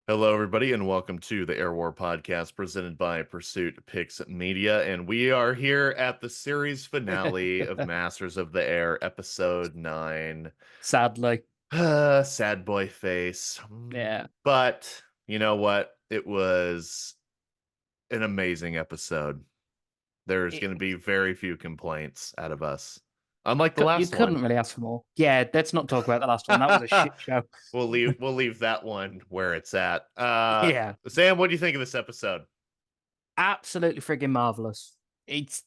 Hello, everybody, and welcome to the Air War podcast presented by Pursuit Picks Media. And we are here at the series finale of Masters of the Air, episode 9. Sadly. Sad boy face. Yeah. But you know what? It was an amazing episode. There's It, going to be very few complaints out of us, unlike the you last one. couldn't really ask for more. Yeah, let's not talk about the last one. That was a shit show. We'll leave that one where it's at. Yeah. Sam, what do you think of this episode? Absolutely friggin' marvelous. It's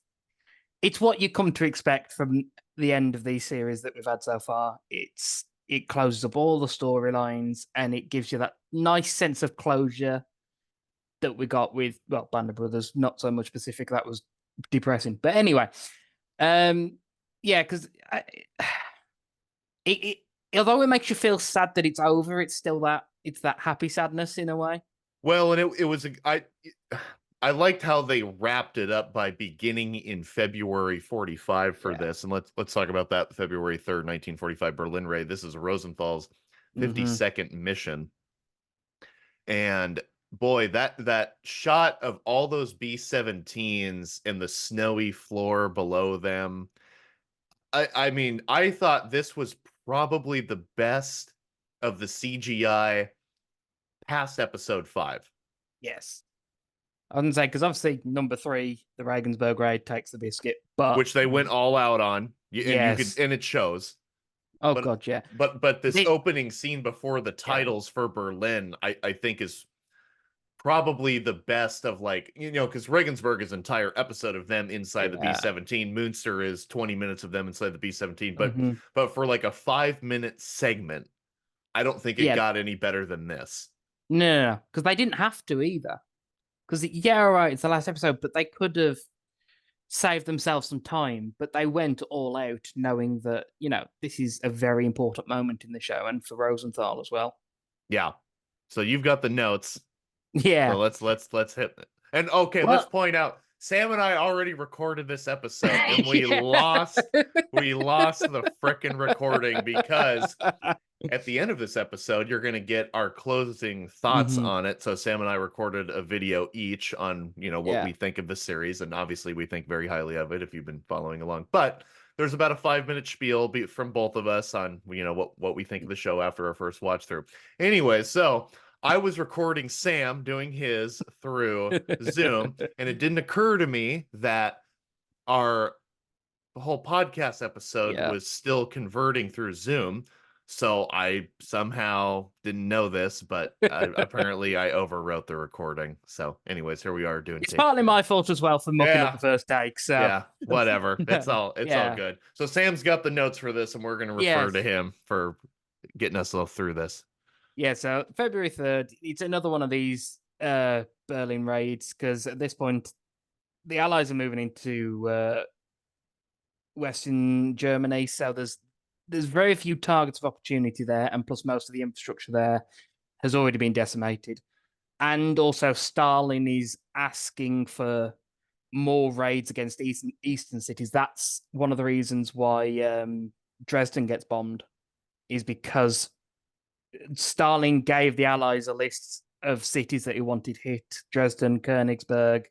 what you come to expect from the end of these series that we've had so far. It closes up all the storylines and it gives you that nice sense of closure that we got with Band of Brothers. Not so much Pacific. That was depressing. But anyway, yeah, because it although it makes you feel sad that it's over, it's still that happy sadness in a way. Well, and it was I liked how they wrapped it up by beginning in February 45 for this. And let's talk about that February 3rd, 1945 Berlin raid. This is Rosenthal's 52nd mission. And boy, that shot of all those B-17s and the snowy floor below them. I mean, I thought this was probably the best of the CGI past episode 5. Yes. I wouldn't say, because obviously number 3, the Regensburg raid, takes the biscuit, but which they went all out on, and yes. you could, and it shows. Oh god, yeah. But this opening scene before the titles for Berlin, I think is probably the best of, like, because Regensburg is an entire episode of them inside the B-17. Münster is 20 minutes of them inside the B-17. But for like a 5-minute segment, I don't think it got any better than this. No, because they didn't have to either. Because all right, it's the last episode, but they could have saved themselves some time. But they went all out, knowing that this is a very important moment in the show, and for Rosenthal as well. Yeah. So you've got the notes. Yeah. So let's hit it. And okay, let's point out, Sam and I already recorded this episode, and we lost the frickin' recording, because at the end of this episode, you're going to get our closing thoughts on it. So Sam and I recorded a video each on, what we think of the series. And obviously we think very highly of it if you've been following along. But there's about a 5-minute spiel from both of us on, what we think of the show after our first watch through. Anyway, so I was recording Sam doing his through Zoom, and it didn't occur to me that the whole podcast episode was still converting through Zoom. So I somehow didn't know this, but apparently I overwrote the recording. So anyways, here we are doing it's partly my fault as well for mucking up the first take. So yeah, whatever. It's all good. So Sam's got the notes for this, and we're going to refer to him for getting us all through this. Yeah, so February 3rd, it's another one of these Berlin raids, because at this point, the Allies are moving into Western Germany, so there's very few targets of opportunity there, and plus most of the infrastructure there has already been decimated. And also Stalin is asking for more raids against eastern cities. That's one of the reasons why Dresden gets bombed, is because Stalin gave the Allies a list of cities that he wanted hit: Dresden, Königsberg,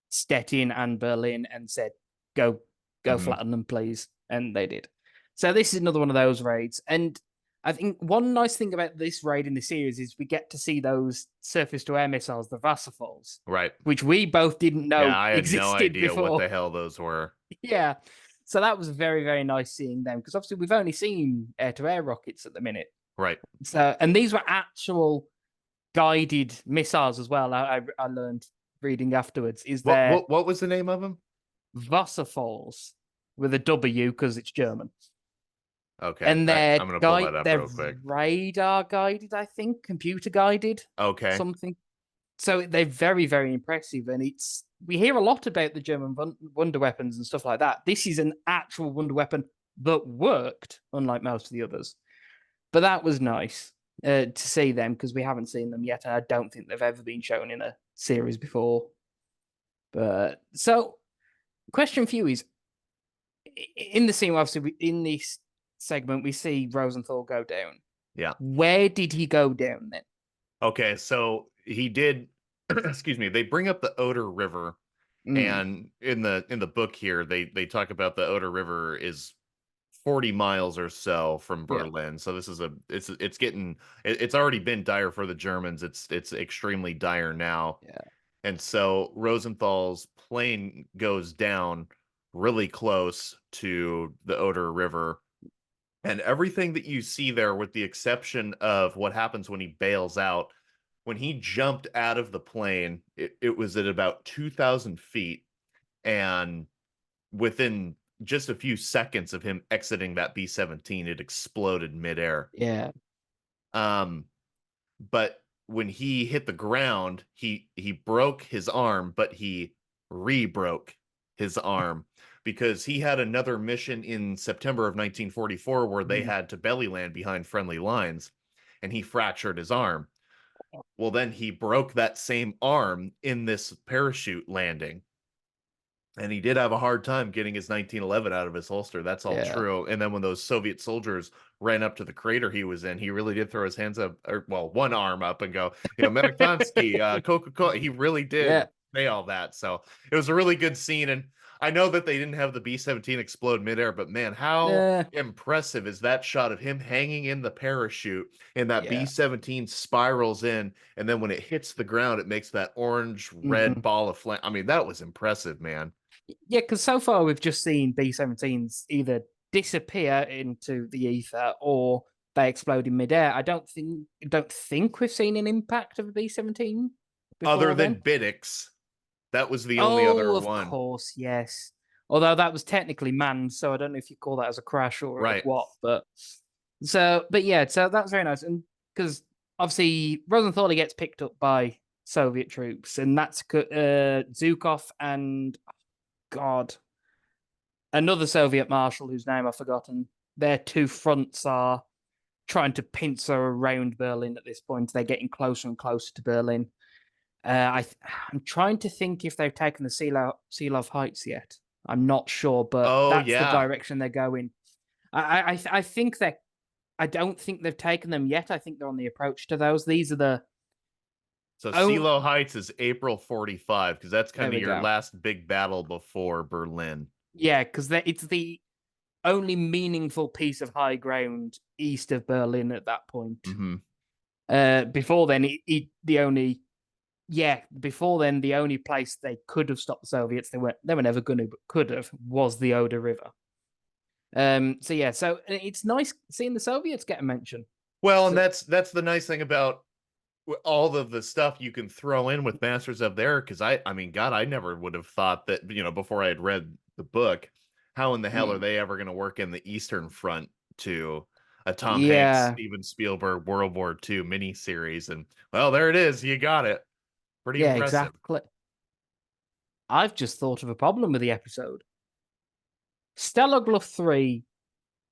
Stettin, and Berlin, and said, go flatten them, please. And they did. So this is another one of those raids. And I think one nice thing about this raid in the series is we get to see those surface-to-air missiles, the Wasserfalls. Right. Which we both didn't know I had existed no idea before. what the hell those were. Yeah. So that was very, very nice seeing them, because obviously we've only seen air-to-air rockets at the minute. Right. So, and these were actual guided missiles as well. I learned reading afterwards. What was the name of them? Wasserfalls, with a W, because it's German. Okay. And I'm gonna pull that up real quick. Radar guided, I think, computer guided. Okay. Something. So they're very, very impressive, and we hear a lot about the German wonder weapons and stuff like that. This is an actual wonder weapon that worked, unlike most of the others. But that was nice to see them, because we haven't seen them yet, and I don't think they've ever been shown in a series before. But so, question for you is: in the scene, obviously, in this segment, we see Rosenthal go down. Yeah. Where did he go down then? Okay, so he did excuse me, they bring up the Oder River, Mm, and in the book here they talk about the Oder River is 40 miles or so from yeah, Berlin. So this is it's getting it's already been dire for the Germans. It's extremely dire now. yeah, And so Rosenthal's plane goes down really close to the Oder River. And everything that you see there, with the exception of what happens when he bails out, when he jumped out of the plane, it was at about 2,000 feet. And within just a few seconds of him exiting that B-17, it exploded midair. yeah, Um, but when he hit the ground, he broke his arm, but he re-broke his arm because he had another mission in September of 1944 where they mm, had to belly land behind friendly lines, and he fractured his arm. Well, then he broke that same arm in this parachute landing. And he did have a hard time getting his 1911 out of his holster. That's all yeah, true. And then when those Soviet soldiers ran up to the crater he was in, he really did throw his hands up, or well, one arm up and go, Amerikansky, Coca-Cola. He really did yeah, say all that. So it was a really good scene. And I know that they didn't have the B-17 explode midair, but man, how uh, impressive is that shot of him hanging in the parachute and that yeah. B-17 spirals in, and then when it hits the ground, it makes that orange red Hmm. ball of flame. I mean, that was impressive, man. Yeah, because so far we've just seen B-17s either disappear into the ether or they explode in midair. I don't think we've seen an impact of a B-17 Other before then. than Biddix, that was the only Oh, other of one. course, yes. Although that was technically manned, so I don't know if you call that as a crash or Right. what. But yeah, so that's very nice, and because obviously Rosenthal gets picked up by Soviet troops, and that's Zhukov and God, another Soviet marshal whose name I've forgotten. Their two fronts are trying to pincer around Berlin at this point. They're getting closer and closer to Berlin. I'm trying to think if they've taken the Seelow Heights yet. I'm not sure, but Oh that's the yeah. direction they're going. I think they're. I don't think they've taken them yet. I think they're on the approach to those. These are the. So Oh, CeeLo Heights is April 45 because that's there kind of we your go. last big battle before Berlin. Yeah, because it's the only meaningful piece of high ground east of Berlin at that point. Hmm. Before then, the only before then the only place they could have stopped the Soviets, they were never going to, but could have, was the Oder River. So yeah, so it's nice seeing the Soviets get a mention. Well, and So that's the nice thing about all of the stuff you can throw in with Masters of the Air, because I mean, God, I never would have thought that, before I had read the book, how in the hell are mm, they ever going to work in the Eastern Front to a Tom Hanks, yeah, Steven Spielberg World War II miniseries? And well, there it is. You got it. Pretty yeah, impressive. exactly. I've just thought of a problem with the episode. Stalag 3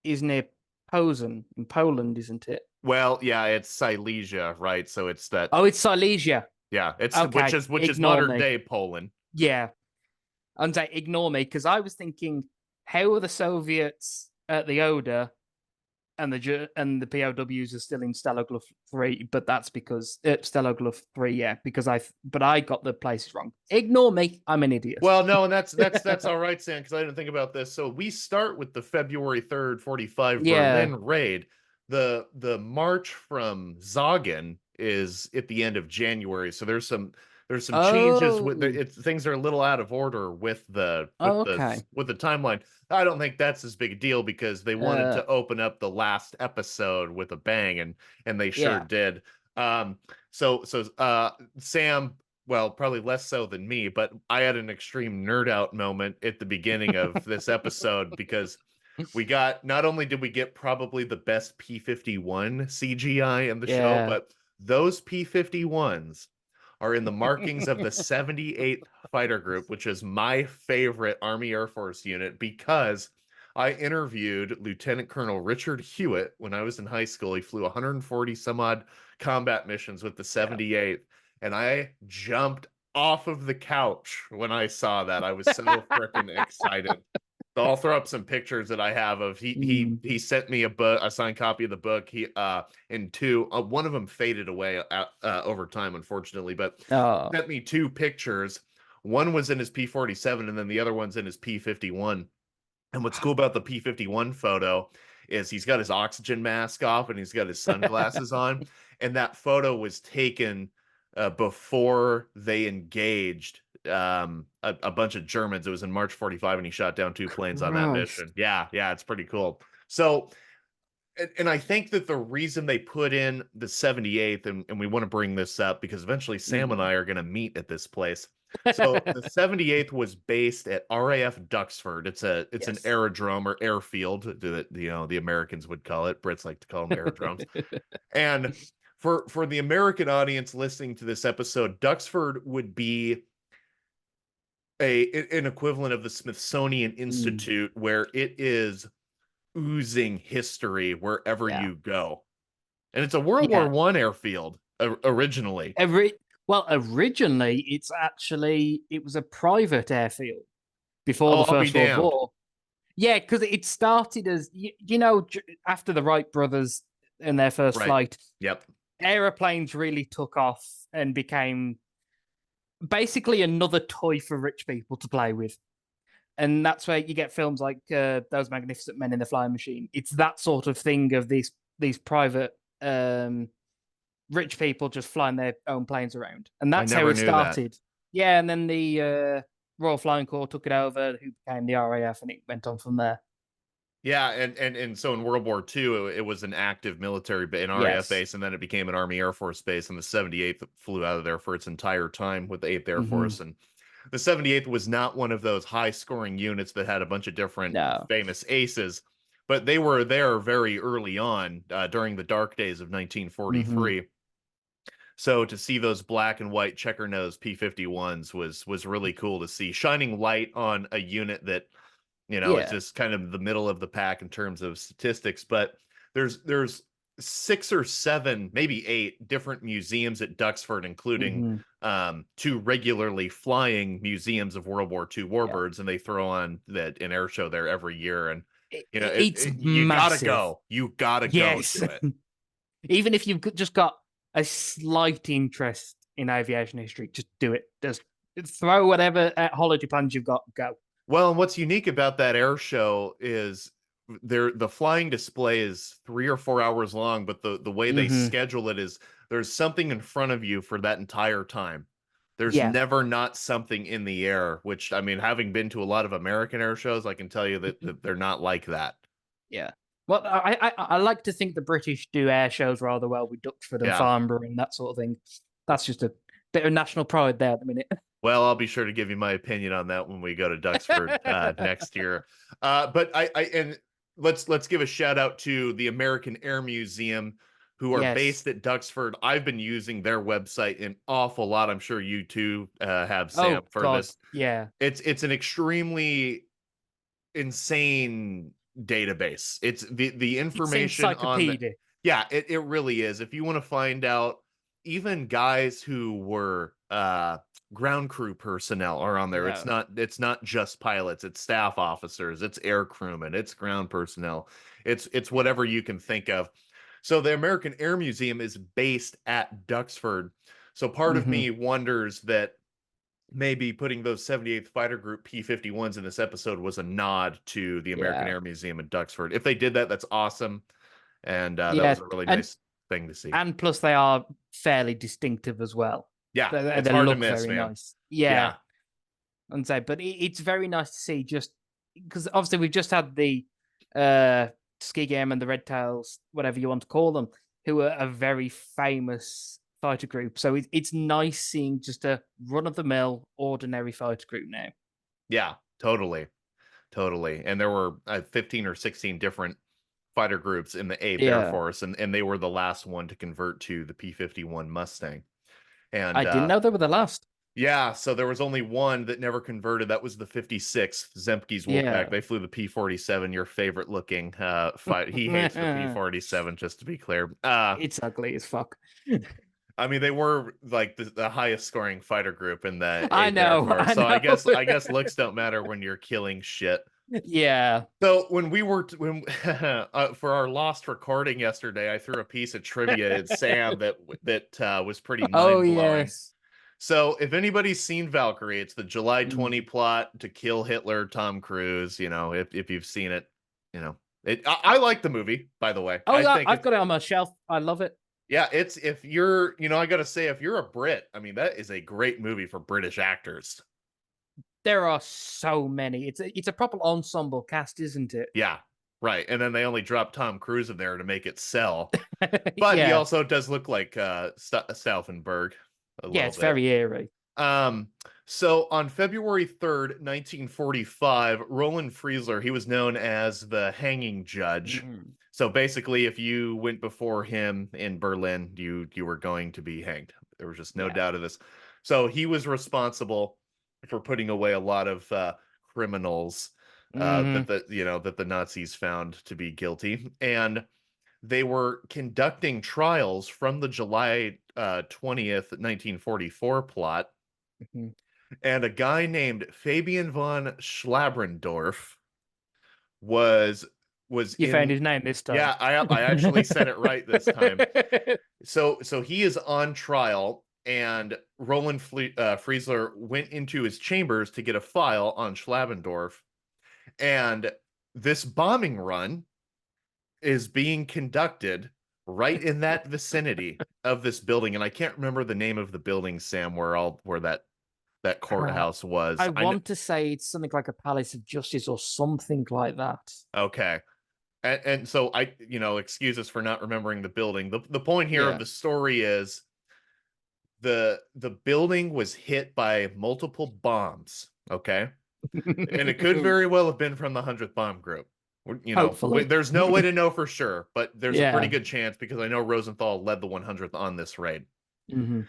is near Posen in Poland, isn't it? Well, yeah, it's Silesia, right? So it's that, Oh, it's Silesia. yeah, it's which Okay, is ignore modern me. day Poland. Yeah, and say ignore me because I was thinking, how are the Soviets at the Oder and the POWs are still in Stalag 3? But that's because Stalag 3, yeah, because I got the places wrong. Ignore me, I'm an idiot. Well, no, and that's all right, Sam, because I didn't think about this. So we start with the February 3rd, 45 Yeah. Berlin raid. The march from Zagen is at the end of January. So there's some changes with Oh. things are a little out of order with the Oh, okay. timeline. I don't think that's as big a deal because they wanted Uh. to open up the last episode with a bang, and they sure Yeah. did. Um, so Sam, well, probably less so than me, but I had an extreme nerd out moment at the beginning of this episode because we got, not only did we get probably the best P-51 CGI in the show, Yeah. but those P-51s are in the markings of the 78th Fighter Group, which is my favorite Army Air Force unit because I interviewed Lieutenant Colonel Richard Hewitt when I was in high school. He flew 140 some odd combat missions with the Yeah. 78th, and I jumped off of the couch when I saw that. I was so freaking excited. So I'll throw up some pictures that I have of he sent me a book, a signed copy of the book. He and two, one of them faded away over time, unfortunately, but Oh, sent me two pictures. One was in his P-47, and then the other one's in his P-51. And what's cool about the P-51 photo is he's got his oxygen mask off and he's got his sunglasses on, and that photo was taken before they engaged a bunch of Germans. It was in March 45, and he shot down two planes on that Christ. mission. Yeah, it's pretty cool. So, and I think that the reason they put in the 78th, and we want to bring this up because eventually Sam and I are going to meet at this place. So the 78th was based at RAF Duxford. It's an Yes. aerodrome or airfield that the Americans would call it. Brits like to call them aerodromes. And for the American audience listening to this episode, Duxford would be an equivalent of the Smithsonian Institute, where it is oozing history wherever Yeah. you go. And it's a World Yeah. War I airfield originally. Originally, it was a private airfield before the I'll be First World damned. War. Yeah, because it started as after the Wright brothers and their first Right. flight, Yep. aeroplanes really took off and became basically another toy for rich people to play with. And that's where you get films like Those Magnificent Men in the Flying Machine. It's that sort of thing of these private rich people just flying their own planes around, and that's how never it knew that. started. Yeah, and then the Royal Flying Corps took it over, who became the RAF, and it went on from there. Yeah, and so in World War II, it was an active military an RAF Yes. base, and then it became an Army Air Force base, and the 78th flew out of there for its entire time with the 8th Air Force. And the 78th was not one of those high-scoring units that had a bunch of different No. famous aces, but they were there very early on during the dark days of 1943. So to see those black and white checker nose P-51s was really cool to see, shining light on a unit that it's Yeah. just kind of the middle of the pack in terms of statistics. But there's 6 or 7, maybe 8 different museums at Duxford, including two regularly flying museums of World War II warbirds, and they throw on an air show there every year. And It's you gotta massive. go. You gotta go to it. Even if you've just got a slight interest in aviation history, just do it. Just throw whatever holiday plans you've got, go. Well, and what's unique about that air show is the flying display is 3 or 4 hours long, but the way they schedule it is there's something in front of you for that entire time. There's Yeah. never not something in the air, which, I mean, having been to a lot of American air shows, I can tell you that they're not like that. Yeah. Well, I like to think the British do air shows rather well with Duxford and Yeah. Farnborough and that sort of thing. That's just a bit of national pride there at the minute. Well, I'll be sure to give you my opinion on that when we go to Duxford next year. But and let's give a shout out to the American Air Museum, who are based at Duxford. I've been using their website an awful lot. I'm sure you too have, Sam, for this. Yeah. It's an extremely insane database. It's the information on the, yeah, it really is. If you want to find out, even guys who were ground crew personnel are on there. No. It's not just pilots, it's staff officers, it's air crewmen, it's ground personnel. It's whatever you can think of. So the American Air Museum is based at Duxford. So part of me wonders that maybe putting those 78th Fighter Group P-51s in this episode was a nod to the American Air Museum in Duxford. If they did that, that's awesome. And that was a really nice thing to see. And plus, they are fairly distinctive as well. Yeah, they hard look to miss, very man. nice. Yeah. And so, but it's very nice to see, just because obviously we've just had the Ski Game and the Red Tails, whatever you want to call them, who are a very famous fighter group. So it's nice seeing just a run-of-the-mill, ordinary fighter group now. Yeah, totally. And there were 15 or 16 different fighter groups in the 8th Air Force, and they were the last one to convert to the P-51 Mustang. And I didn't know they were the last. Yeah, so there was only one that never converted. That was the 56th Zemke's Wolfpack. They flew the P-47, your favorite looking fight. He hates the P-47, just to be clear. It's ugly as fuck. I mean, they were like the highest scoring fighter group in the 8th I know. Air Force. So I guess looks don't matter when you're killing shit. Yeah. So when we were for our lost recording yesterday, I threw a piece of trivia at Sam that was pretty Oh, mind blowing. yes. So if anybody's seen Valkyrie, it's the July 20 Mm. plot to kill Hitler, Tom Cruise. If you've seen it, I like the movie, by the way. Oh, I yeah, think I've it's got it on my shelf. I love it. yeah, it's if you're, I gotta say, if you're a Brit, I mean, that is a great movie for British actors. There are so many. It's a proper ensemble cast, isn't it? Yeah, right. And then they only dropped Tom Cruise in there to make it sell. But he Yeah. also does look like Stauffenberg a Yeah, little it's bit. very eerie. Um, so on February 3rd, 1945, Roland Friesler, he was known as the hanging judge. Mm. So basically, if you went before him in Berlin, you were going to be hanged. There was just no Yeah. doubt of this. So he was responsible for putting away a lot of criminals Hmm. that the Nazis found to be guilty, and they were conducting trials from the July 20th, 1944 plot, Hmm. and a guy named Fabian von Schlabrendorf was You found in. his name this time. Yeah, I actually said it right this time. So he is on trial, and Friesler went into his chambers to get a file on Schlabendorf, and this bombing run is being conducted right in that vicinity of this building, and I can't remember the name of the building, Sam, where that Uh, courthouse was. I I know. want to say it's something like a Palace of Justice or something like that. Okay. And so excuses for not remembering the building. The point here of Yeah. the story is the building was hit by multiple bombs, okay? And it could very well have been from the 100th Bomb Group. Hopefully. There's no way to know for sure, but there's a pretty Yeah. good chance because I know Rosenthal led the 100th on this raid. Hmm.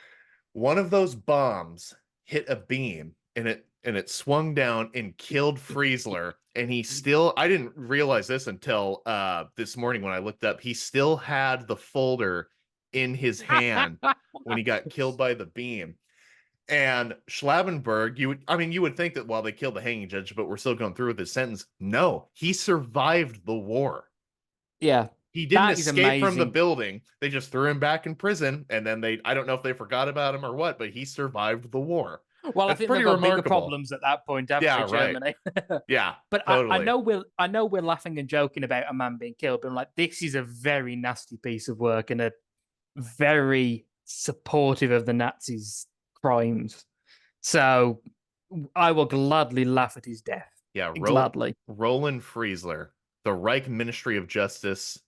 One of those bombs hit a beam, and it swung down and killed Friesler. And I didn't realize this until this morning when I looked up. He still had the folder in his hand when he got killed by the beam. And Schlavenberg, you would think that while they killed the hanging judge, but we're still going through with his sentence. No, he survived the war. Yeah. He didn't That is escape from the amazing. building. They just threw him back in prison, and then I don't know if they forgot about him or what, but he survived the war. Well, I That's think they've pretty got bigger remarkable. problems at that point, haven't Yeah, they, right. Germany? Yeah, But I totally. know we're laughing and joking about a man being killed, but I'm like, this is a very nasty piece of work and a very supportive of the Nazis' crimes. So I will gladly laugh at his death. Yeah, Gladly. Roland Friesler, the Reich Ministry of Justice,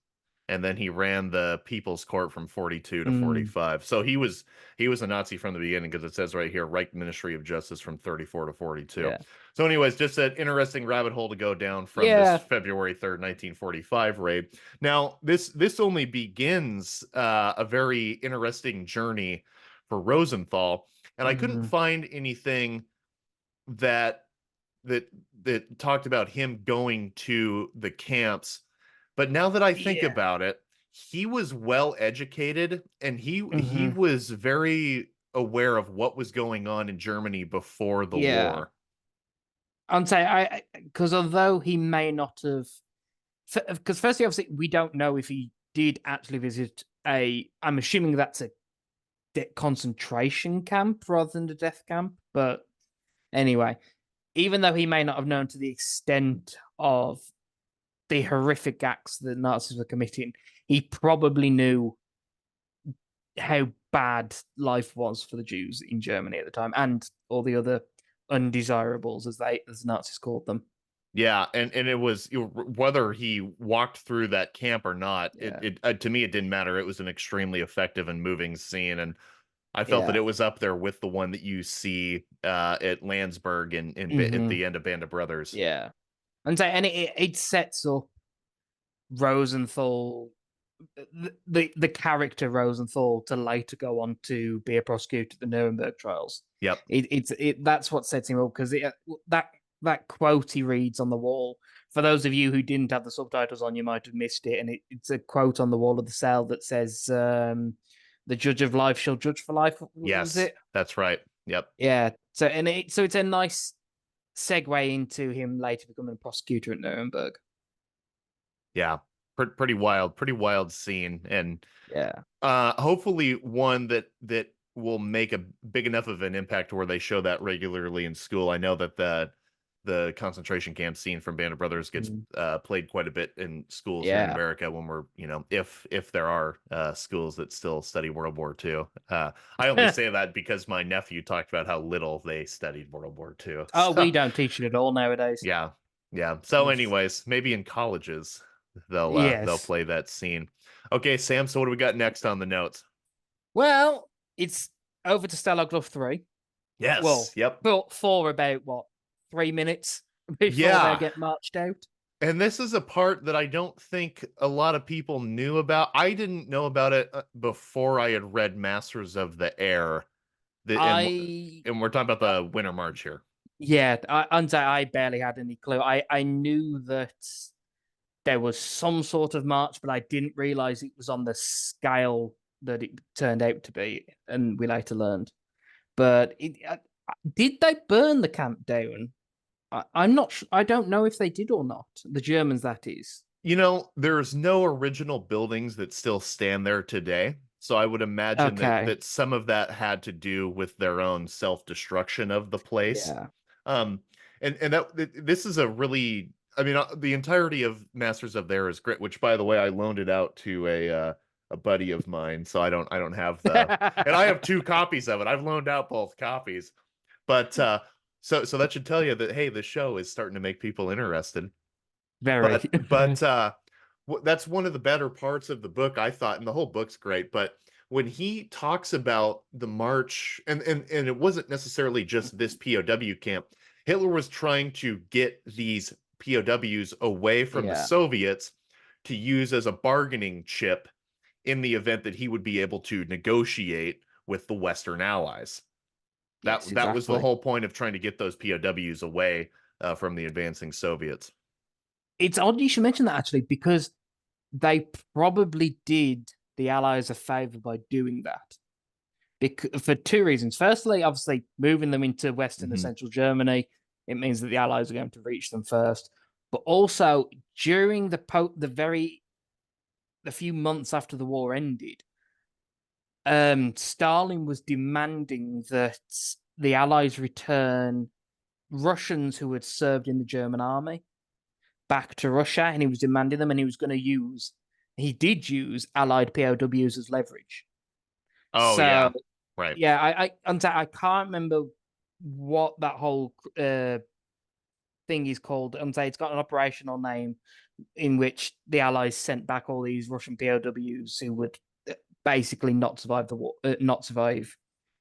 and then he ran the People's Court from 42 to Mm, 45. So he was a Nazi from the beginning because it says right here Reich Ministry of Justice from 34 to 42. yeah. So anyways, just an interesting rabbit hole to go down from this Yeah. February 3rd, 1945 raid. Now, this only begins a very interesting journey for Rosenthal, and I couldn't Hmm. find anything that that that talked about him going to the camps. But now that I think Yeah. about it, he was well educated, and he Hmm. was very aware of what was going on in Germany before the Yeah. war. I'd say because although he may not have, because firstly, obviously, we don't know if he did actually visit a. I'm assuming that's a concentration camp rather than a death camp. But anyway, even though he may not have known to the extent of the horrific acts the Nazis were committing, he probably knew how bad life was for the Jews in Germany at the time and all the other undesirables, as Nazis called them. Yeah, and it was whether he walked through that camp or not. It, Yeah. it to me it didn't matter. It was an extremely effective and moving scene, and I felt that Yeah. it was up there with the one that you see at Landsberg at Hmm. the end of Band of Brothers. Yeah. And so, and it sets up Rosenthal, the character Rosenthal, to later go on to be a prosecutor at the Nuremberg trials. Yep. That's what sets him up, because that quote he reads on the wall. For those of you who didn't have the subtitles on, you might have missed it, and it's a quote on the wall of the cell that says, "The judge of life shall judge for life." Was Yes, it? that's right. Yep. Yeah. So it's a nice. segue into him later becoming a prosecutor at Nuremberg. Yeah, pretty wild scene, and Yeah. hopefully one that will make a big enough of an impact where they show that regularly in school. I know that the concentration camp scene from Band of Brothers gets played quite a bit in schools here in Yeah. America when we're, if there are schools that still study World War II. I only say that because my nephew talked about how little they studied World War II. Oh, we So don't teach it at all nowadays. yeah, yeah. So anyways, maybe in colleges they'll Yes. play that scene. Okay, Sam, so what do we got next on the notes? Well, it's over to Stalag Luft 3. Yes, Well, yep. for about what, 3 minutes before they Yeah. get marched out. And this is a part that I don't think a lot of people knew about. I didn't know about it before I had read Masters of the Air. I And we're talking about the Winter March here. Yeah, I barely had any clue. I knew that there was some sort of march, but I didn't realize it was on the scale that it turned out to be, and we later learned. But did they burn the camp down? I'm not. I don't know if they did or not. The Germans, that is. There's no original buildings that still stand there today. So I would imagine that Okay. that some of that had to do with their own self-destruction of the place. Yeah. Um, and this is a really, I mean, the entirety of Masters of There is great. Which, by the way, I loaned it out to a buddy of mine, so I don't have and I have two copies of it. I've loaned out both copies, but so that should tell you that hey, the show is starting to make people interested. Very. But that's one of the better parts of the book, I thought, and the whole book's great. But when he talks about the march, and it wasn't necessarily just this POW camp, Hitler was trying to get these POWs away from the Yeah. Soviets to use as a bargaining chip in the event that he would be able to negotiate with the Western Allies. Yes, That was the exactly. whole point of trying to get those POWs away from the advancing Soviets. It's odd you should mention that actually, because they probably did the Allies a favor by doing that. For two reasons. Firstly, obviously, moving them into Western and Central Germany, it means that the Allies are going to reach them first. But also, during the few months after the war ended, Stalin was demanding that the Allies return Russians who had served in the German army back to Russia, and he was demanding them, and he did use Allied POWs as leverage. Oh So yeah, right. yeah, I can't remember what that whole thing is called. It's got an operational name in which the Allies sent back all these Russian POWs who would basically not survive the war, not survive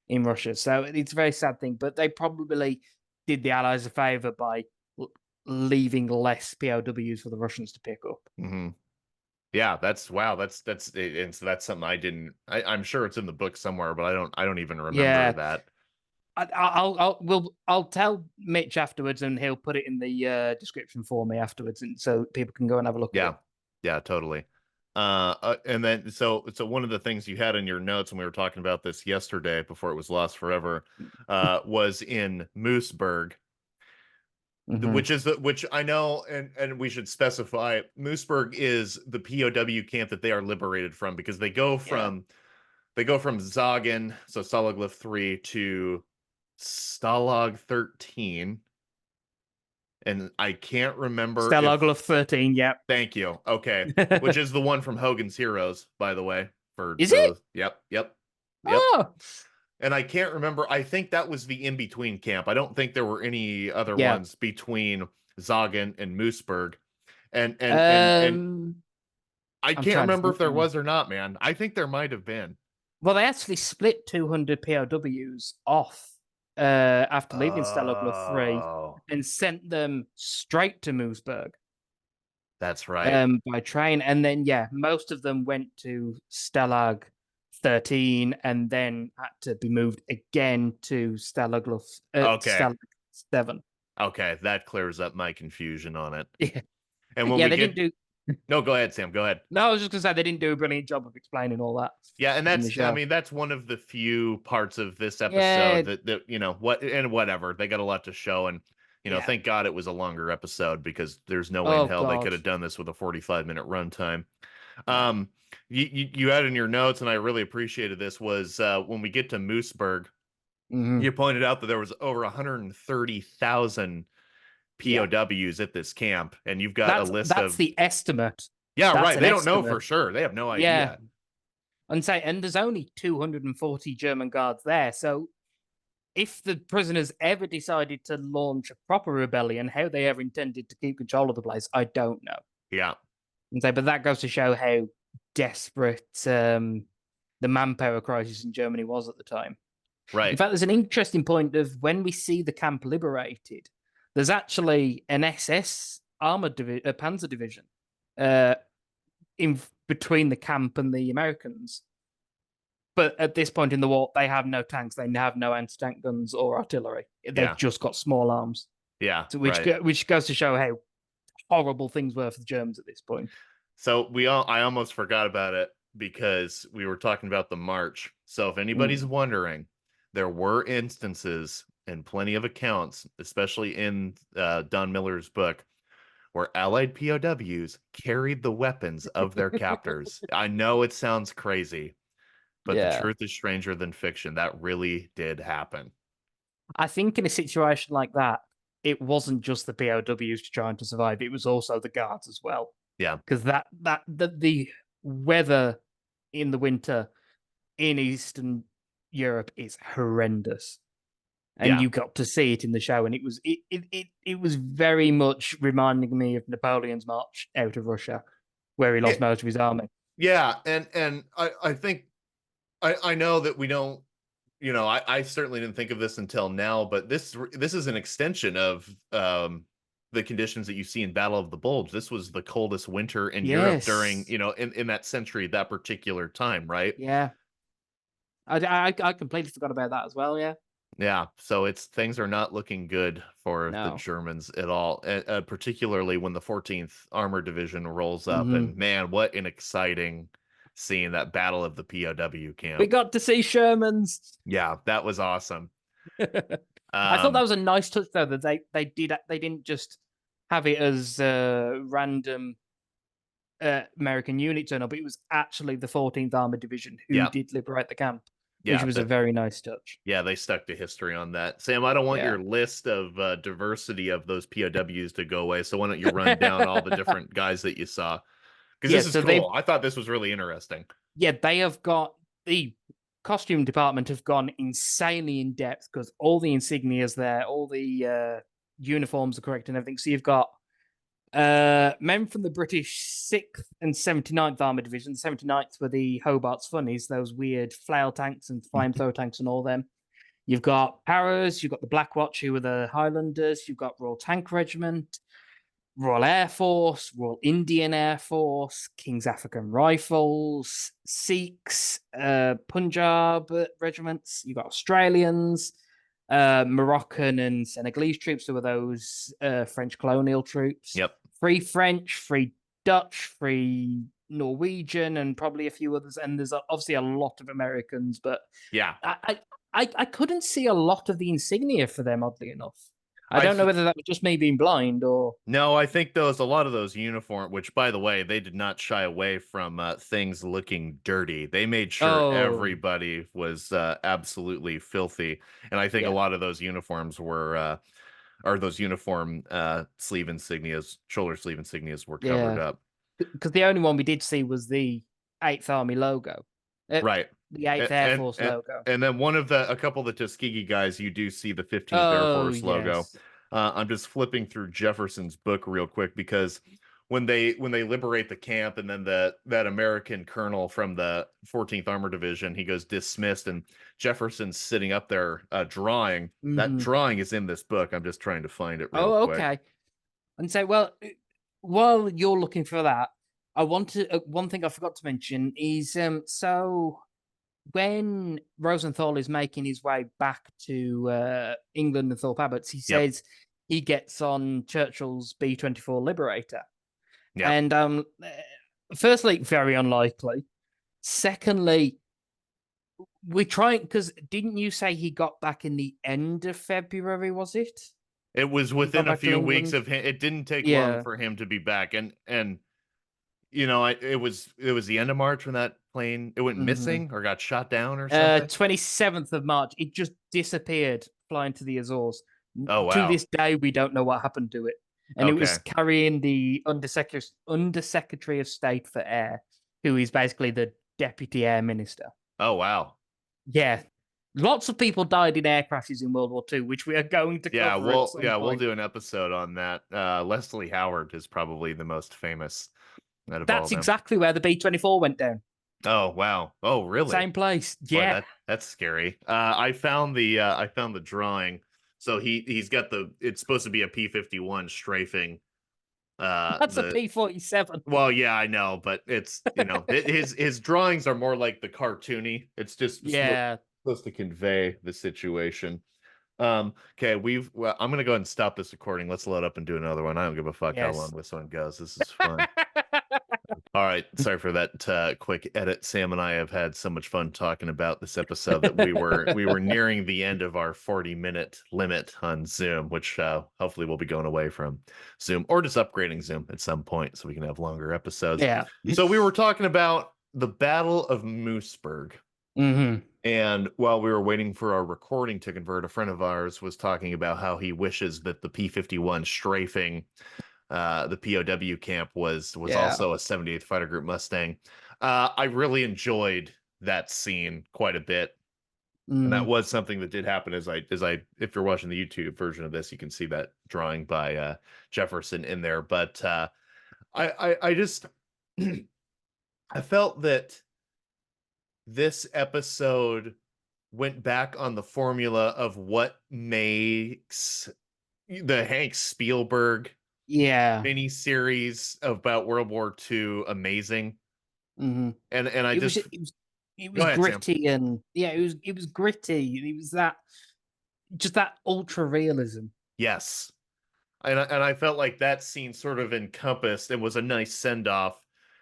in Russia. So it's a very sad thing, but they probably did the Allies a favor by leaving less POWs for the Russians to pick up. Mm-hmm. Yeah, that's wow. And so that's something I didn't. I'm sure it's in the book somewhere, but I don't even remember Yeah, that. I'll tell Mitch afterwards, and he'll put it in the description for me afterwards, and so people can go and have a look at Yeah, it. yeah, totally. And then so one of the things you had in your notes, and we were talking about this yesterday before it was lost forever, was in Mooseburg, Mm-hmm. which I know, and we should specify, Mooseburg is the POW camp that they are liberated from because Yeah, they go from Zagen, so Stalag Luft 3 to Stalag 13, and I can't remember if. Stalag 13. Yep. Thank you. Okay, which is the one from Hogan's Heroes, by the way. For Is it? those, yep. Oh, And I can't remember. I think that was the in between camp. I don't think there were any other yeah. ones between Zagen and Mooseburg. And Um, I I'm can't trying to remember think if there now. was or not, man. I think there might have been. Well, they actually split 200 POWs off after leaving Stalag 3 Oh, and sent them straight to Moosburg that's right. by train. And then, yeah, most of them went to Stalag 13 and then had to be moved again to Okay. Stalag 7. Okay, that clears up my confusion on it. Yeah, And when yeah, we they get didn't do. No, go ahead, Sam. Go ahead. No, I was just gonna say they didn't do a brilliant job of explaining all that Yeah, and in the I show. mean, that's one of the few parts of this episode Yeah, that whatever. They got a lot to show, and Yeah. thank God it was a longer episode because there's no way in Oh hell they could God. have done this with a 45-minute runtime. No. You had in your notes, and I really appreciated this, was when we get to Mooseburg, Hmm. you pointed out that there was over 130,000 Yeah. POWs at this camp, and you've got a list That's of, the estimate. yeah, That's right. an They don't know for estimate. sure. They have no Yeah. idea. And there's only 240 German guards there. So if the prisoners ever decided to launch a proper rebellion, how they ever intended to keep control of the place, I don't know. Yeah, But that goes to show how desperate the manpower crisis in Germany was at the time. In right. fact, there's an interesting point of when we see the camp liberated, there's actually an SS armored panzer division uh, in between the camp and the Americans. But at this point in the war, they have no tanks, they have no anti-tank guns or artillery. They've Yeah, just got small arms. yeah, So right. which goes to show how horrible things were for the Germans at this point. So I almost forgot about it because we were talking about the march. So if anybody's Mm. wondering, there were instances and plenty of accounts, especially in Don Miller's book, where Allied POWs carried the weapons of their captors. I know it sounds crazy, but the Yeah. truth is stranger than fiction. That really did happen. I think in a situation like that, it wasn't just the POWs trying to survive; it was also the guards as well. Yeah, Because the weather in the winter in Eastern Europe is horrendous, and yeah. you got to see it in the show, and it was very much reminding me of Napoleon's march out of Russia, where he Yeah, lost most of his army. yeah, and I think I know that we don't, I certainly didn't think of this until now, but this is an extension of the conditions that you see in Battle of the Bulge. This was the coldest winter in Europe during, Yes, in that century, that particular time, right? yeah, I completely forgot about that as well. Yeah, Yeah, so things are not looking good for the no, Germans at all, particularly when the 14th Armored Division rolls up. hmm And man, what an exciting scene, that Battle of the POW we camp. got to see Sherman's. Yeah, that was awesome. I thought that Um, was a nice touch though that they didn't just have it as random American unit turn up. It was actually the 14th Armored Division who yeah, did liberate the camp, which yeah, was a very nice touch. yeah, they stuck to history on that. Sam, I don't want Yeah. your list of diversity of those POWs to go away. So why don't you run down all the different guys that you saw? Because Yeah, this is so cool. I thought this was really interesting. they have got the costume department have gone insanely in depth because all the insignias there, all the uniforms are correct and everything. So you've got men from the British 6th and 79th Armored Division. The 79th were the Hobart's Funnies, those weird flail tanks and flamethrower tanks and all them. You've got Paras, you've got the Black Watch, who were the Highlanders, you've got Royal Tank Regiment, Royal Air Force, Royal Indian Air Force, King's African Rifles, Sikhs, Punjab regiments. You've got Australians, Moroccan and Senegalese troops, who were those French colonial troops. Yep. Free French, free Dutch, free Norwegian, and probably a few others. And there's obviously a lot of Americans, but Yeah. I couldn't see a lot of the insignia for them, oddly enough. I I don't know whether that was just me being blind or. No, I think those a lot of those uniform, which by the way, they did not shy away from things looking dirty. They made sure Oh, everybody was absolutely filthy, and I think a yeah. lot of those uniforms were, or those uniform sleeve insignias, shoulder sleeve insignias were covered Yeah. up. Because the only one we did see was the 8th Army logo. Right. The 8th Air Force logo. And then a couple of the Tuskegee guys, you do see the 15th Air Oh, Force logo. yes. I'm just flipping through Jefferson's book real quick because when they liberate the camp and then that American colonel from the 14th Armored Division, he goes dismissed, and Jefferson's sitting up there drawing. That Mhm. drawing is in this book. I'm just trying to find it real Oh, quick. okay. And so, well, while you're looking for that, I want to. One thing I forgot to mention is so when Rosenthal is making his way back to England and Thorpe Abbotts, he Yep. says he gets on Churchill's B-24 Liberator. Yep. And firstly, very unlikely. Secondly, we're trying because didn't you say he got back in the end of February? Was it? It was He's gone within a back to few weeks England. of him. It didn't take long Yeah. for him to be back, and it was the end of March when that plane it went Mhm. missing or got shot down or something. 27th of March, it just disappeared flying to the Azores. Oh To wow. this day, we don't know what happened to it. And it was Okay. carrying the Undersecretary of State for Air, who is basically the Deputy Air Minister. Oh wow. Yeah. Lots of people died in air crashes in World War II, which we are going to Yeah, cover at some we'll point. do an episode on that. Leslie Howard is probably the most famous out of all of That's them. exactly where the B-24 went down. Oh wow. Oh really? Same place. Boy, Yeah. that's scary. I found the drawing. So he's got it's supposed to be a P-51 strafing That's a the P-47. well, yeah, I know, but it's his drawings are more like the cartoony. It's just Yeah. supposed to convey the situation. Okay, I'm gonna go ahead and stop this recording. Let's load up and do another one. I don't give a fuck how long Yes. this one goes. This is fun. All right, sorry for that quick edit. Sam and I have had so much fun talking about this episode that we were nearing the end of our 40-minute limit on Zoom, which hopefully we'll be going away from Zoom or just upgrading Zoom at some point so we can have longer episodes. Yeah. So we were talking about the Battle of Mooseburg. Hmm. And while we were waiting for our recording to convert, a friend of ours was talking about how he wishes that the P-51 strafing the POW camp was Yeah. also a 78th Fighter Group Mustang. I really enjoyed that scene quite a bit. And that Mm. was something that did happen if you're watching the YouTube version of this, you can see that drawing by Jefferson in there. But I just I felt that this episode went back on the formula of what makes the Hank Spielberg Yeah. miniseries about World War II amazing. Hmm. And I It was just it was it go was ahead, Sam. gritty, and yeah, it was gritty. It was that just that ultra realism. Yes. And I felt like that scene sort of encompassed and was a nice send off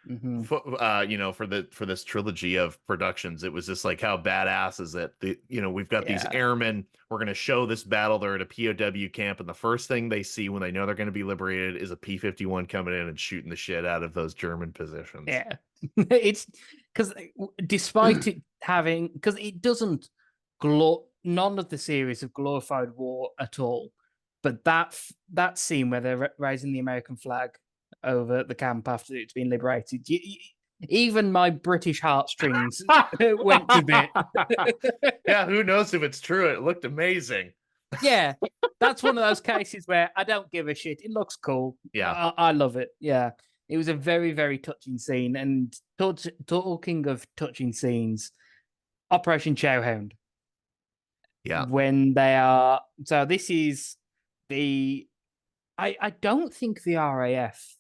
Hmm. for this trilogy of productions. It was just like, how badass is it? We've got these Yeah. airmen. We're going to show this battle. They're at a POW camp, and the first thing they see when they know they're going to be liberated is a P-51 coming in and shooting the shit out of those German positions. Yeah. It's because despite it having, because it doesn't none of the series have glorified war at all, but that scene where they're raising the American flag over the camp after it's been liberated, even my British heartstrings went to bit. Yeah, who knows if it's true? It looked amazing. Yeah, that's one of those cases where I don't give a shit. It looks cool. Yeah. I love it. Yeah, it was a very, very touching scene. And talking of touching scenes, Operation Chowhound. Yeah. When they are, so this is the, I don't think the RAF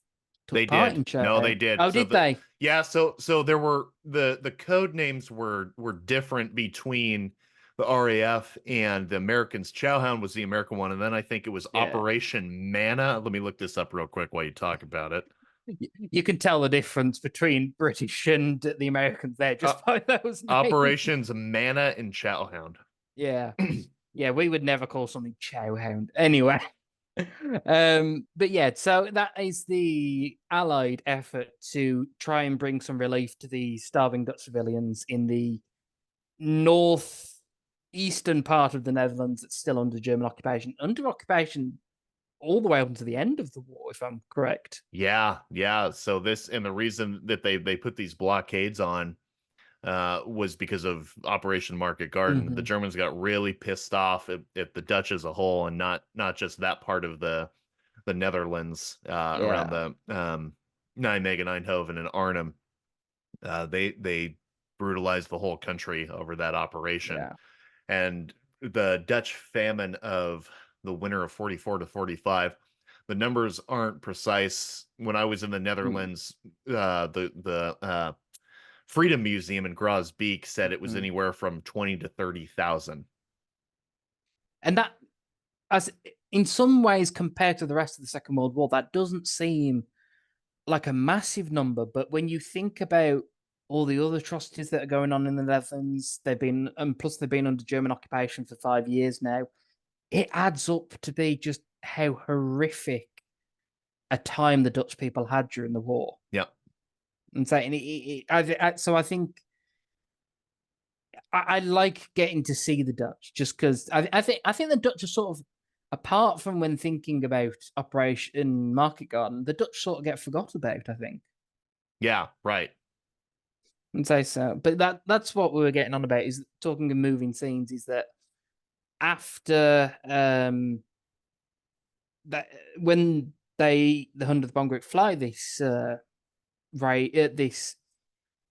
They took part did. in No, Chowhound. they did. Oh, did they? Yeah, so there were the code names were different between the RAF and the Americans. Chowhound was the American one, and then I think it was Yeah. Operation Manna. Let me look this up real quick while you talk about it. You can tell the difference between British and the Americans there just by those names. Operations Manna and Chowhound. Yeah. Yeah, we would never call something Chowhound. Anyway. But yeah, so that is the Allied effort to try and bring some relief to the starving Dutch civilians in the northeastern part of the Netherlands that's still under German occupation. Under occupation all the way up to the end of the war, if I'm correct. Yeah, yeah. So this and the reason that they put these blockades on was because of Operation Market Garden. The Mhm. Germans got really pissed off at the Dutch as a whole, and not just that part of the Netherlands around Yeah. the Nijmegen, Eindhoven, and Arnhem. They brutalized the whole country over that operation, Yeah. and the Dutch famine of the winter of 44 to 45. The numbers aren't precise. When I was in the Mm. Netherlands, the Freedom Museum in Grosbeek said it was Mhm. anywhere from 20 to 30,000. And that, as in some ways, compared to the rest of the Second World War, that doesn't seem like a massive number. But when you think about all the other atrocities that are going on in the Netherlands, and plus they've been under German occupation for 5 years now, it adds up to be just how horrific a time the Dutch people had during the war. Yep. And saying so I think I like getting to see the Dutch just because I think the Dutch are sort of, apart from when thinking about Operation Market Garden, the Dutch sort of get forgot about, I think. Yeah, right. And say so, but that's what we were getting on about, is talking of moving scenes, is that after that, when the 100th Bomb Group fly this this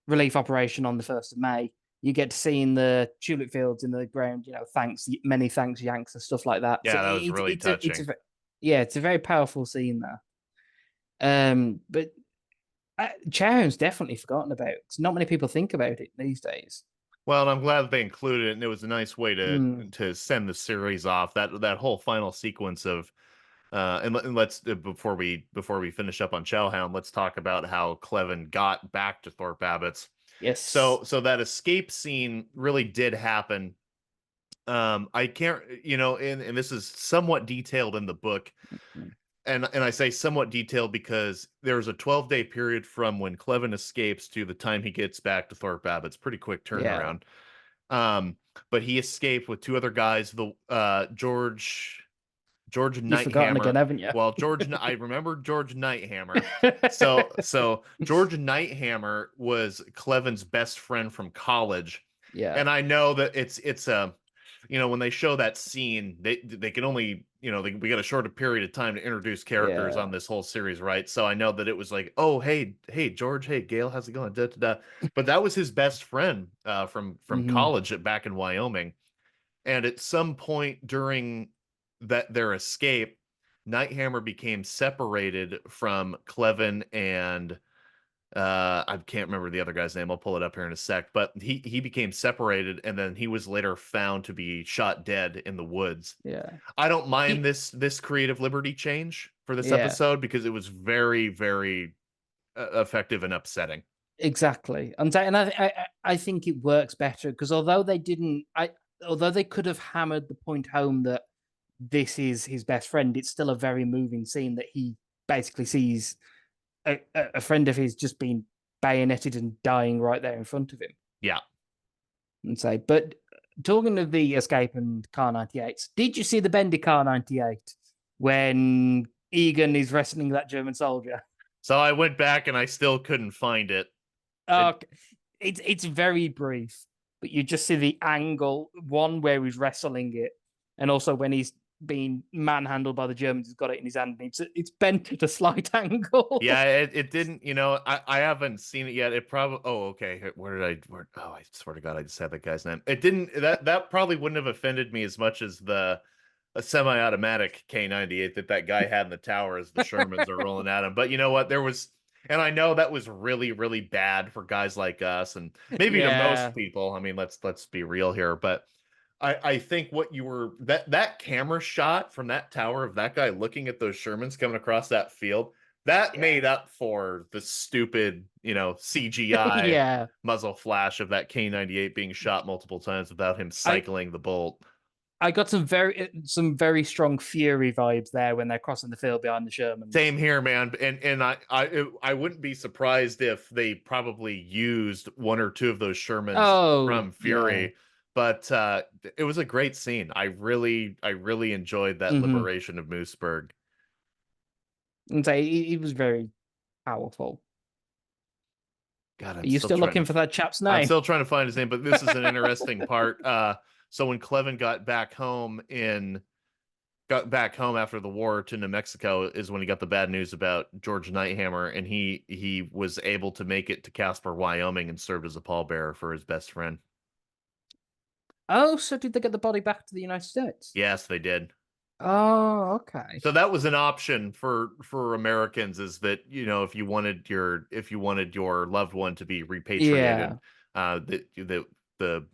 relief operation on the 1st of May, you get to see in the tulip fields in the ground, many thanks, Yanks, and stuff like that. So Yeah, that was really touching. It's a very powerful scene there. But Charon's definitely forgotten about, because not many people think about it these days. Well, and I'm glad that they included it, and it was a nice way Mm. to send the series off. That whole final sequence of and let's before we finish up on Chowhound, let's talk about how Clevin got back to Thorpe Abbott's. Yes. So that escape scene really did happen. I can't, and this is somewhat detailed in the book. Mm. And I say somewhat detailed because there's a 12-day period from when Clevin escapes to the time he gets back to Thorpe Abbott's. Pretty quick Yeah. turnaround. But he escaped with two other guys, the George You've forgotten again, Nighthammer. haven't you? Well, I remember George Nighthammer. So George Nighthammer was Clevin's best friend from college. Yeah. And I know that it's when they show that scene, they can only, we got a shorter period of time to introduce characters Yeah. on this whole series, right? So I know that it was like, oh, hey George, hey Gail, how's it going? Da, da, da. But that was his best friend from Hmm. college back in Wyoming. And at some point during their escape, Nighthammer became separated from Clevin and I can't remember the other guy's name. I'll pull it up here in a sec. But he became separated, and then he was later found to be shot dead in the woods. Yeah. I don't mind He, this creative liberty change for this yeah. episode because it was very, very effective and upsetting. Exactly. And I think it works better because although they could have hammered the point home that this is his best friend, it's still a very moving scene that he basically sees a friend of his just being bayoneted and dying right there in front of him. Yeah. And say, but talking of the escape and Car 98, did you see the Bendy Car 98 when Egan is wrestling that German soldier? So I went back and I still couldn't find it. Okay. It's very brief, but you just see the angle, one where he's wrestling it, and also when he's being manhandled by the Germans, he's got it in his hand, and it's bent at a slight angle. Yeah, it didn't, I haven't seen it yet. It probably, oh, okay. I swear to God, I just had that guy's name. It didn't, that probably wouldn't have offended me as much as a semi-automatic K98 that guy had in the tower as the Shermans are rolling at him. But you know what? And I know that was really, really bad for guys like us, and maybe to Yeah. most people. I mean, let's be real here, but I think what you were that camera shot from that tower of that guy looking at those Shermans coming across that field, that Yeah. made up for the stupid, CGI Yeah. muzzle flash of that K98 being shot multiple times without him I cycling the bolt. I got some very strong Fury vibes there when they're crossing the field behind the Shermans. Same here, man. And I wouldn't be surprised if they probably used one or two of those Shermans Oh, from yeah. Fury. But it was a great scene. I really enjoyed that Mm-hmm. liberation of Mooseburg. And say he was very powerful. God, Are you still looking for that chap's I'm name? still trying to find his name, but this is an interesting part. So when Clevin got back home after the war to New Mexico is when he got the bad news about George Nighthammer, and he was able to make it to Casper, Wyoming, and served as a pallbearer for his best friend. Oh, so did they get the body back to the United States? Yes, they did. Oh, okay. So that was an option for Americans, is that if you wanted your loved one to be repatriated, Yeah. the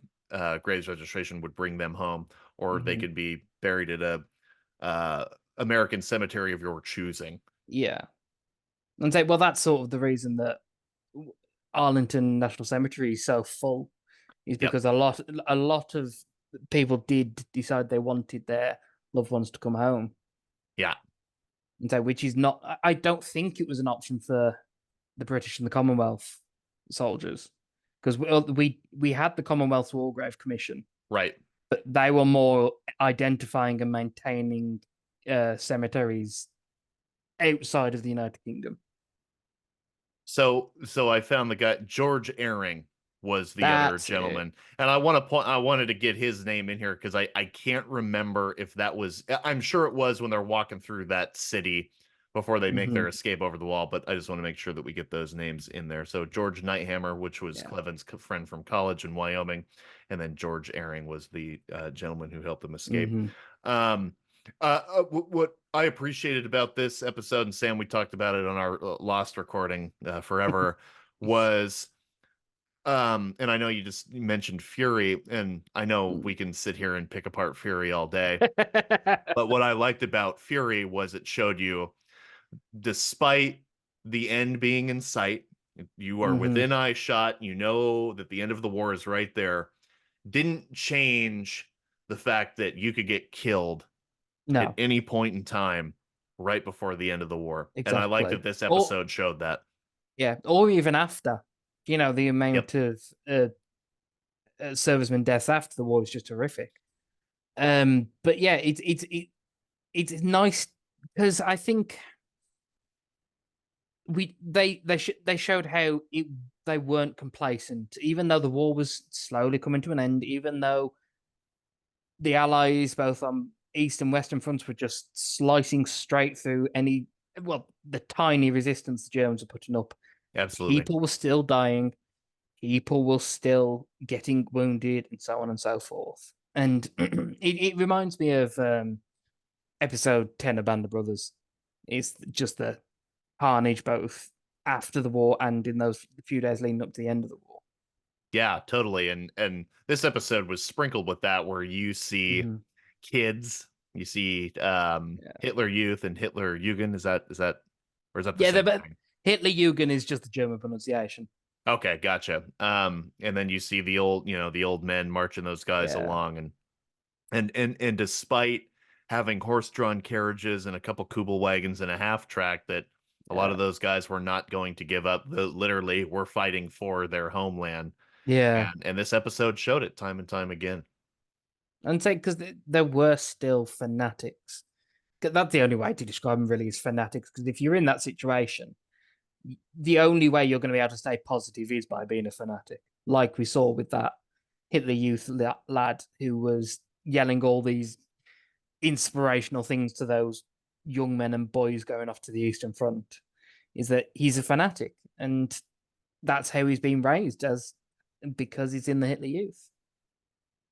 Graves registration would bring them home, or they Hmm. could be buried at a American cemetery of your choosing. Yeah. And say, well, that's sort of the reason that Arlington National Cemetery is so full, is Yep. because a lot of people did decide they wanted their loved ones to come home. Yeah. And so, which is not, I don't think it was an option for the British and the Commonwealth soldiers, because we had the Commonwealth Wargrave Commission, Right. but they were more identifying and maintaining cemeteries outside of the United Kingdom. So I found the guy George Airing was the other That's it. gentleman, and I wanted to get his name in here because I can't remember if that was. I'm sure it was when they're walking through that city before they make their escape over the wall, but I just want to make sure that we get those names in there. So George Nighthammer, which was Yeah. Cleven's friend from college in Wyoming, and then George Airing was the gentleman who helped them escape. Um, what I appreciated about this episode, and Sam, we talked about it on our lost recording forever, was and I know you just mentioned Fury, and I know we can sit here and pick apart Fury all day, but what I liked about Fury was it showed you, despite the end being in sight, you are within eyeshot, you know that the end of the war is right there, didn't change the fact that you could get killed at No, any point in time right before the end of the war. And I like that exactly. this Or episode showed that. yeah, or even after. The Yep. amount of servicemen deaths after the war is just horrific. But yeah, it's nice because I think they showed how they weren't complacent, even though the war was slowly coming to an end, even though the Allies, both on East and Western fronts, were just slicing straight through the tiny resistance the Germans were putting up. Absolutely. People were still dying, people were still getting wounded, and so on and so forth. And it reminds me of episode 10 of Band of Brothers. It's just the carnage both after the war and in those few days leading up to the end of the war. Yeah, totally. And this episode was sprinkled with that, where you see kids, you see Hitler Youth and Hitler Jugend. Is that or is that the Yeah, same but thing? Hitler Jugend is just the German pronunciation. Okay, gotcha. And then you see the old, the old men marching those guys Yeah, along, and despite having horse-drawn carriages and a couple Kubel wagons and a half track, that a lot of yeah, those guys were not going to give up. Literally, were fighting for their homeland, yeah. and this episode showed it time and time again. And say because there were still fanatics. 'Cause that's the only way to describe them, really, is fanatics. Because if you're in that situation, the only way you're going to be able to stay positive is by being a fanatic, like we saw with that Hitler Youth lad who was yelling all these inspirational things to those young men and boys going off to the Eastern Front. Is that he's a fanatic, and that's how he's been raised, as because he's in the Hitler Youth.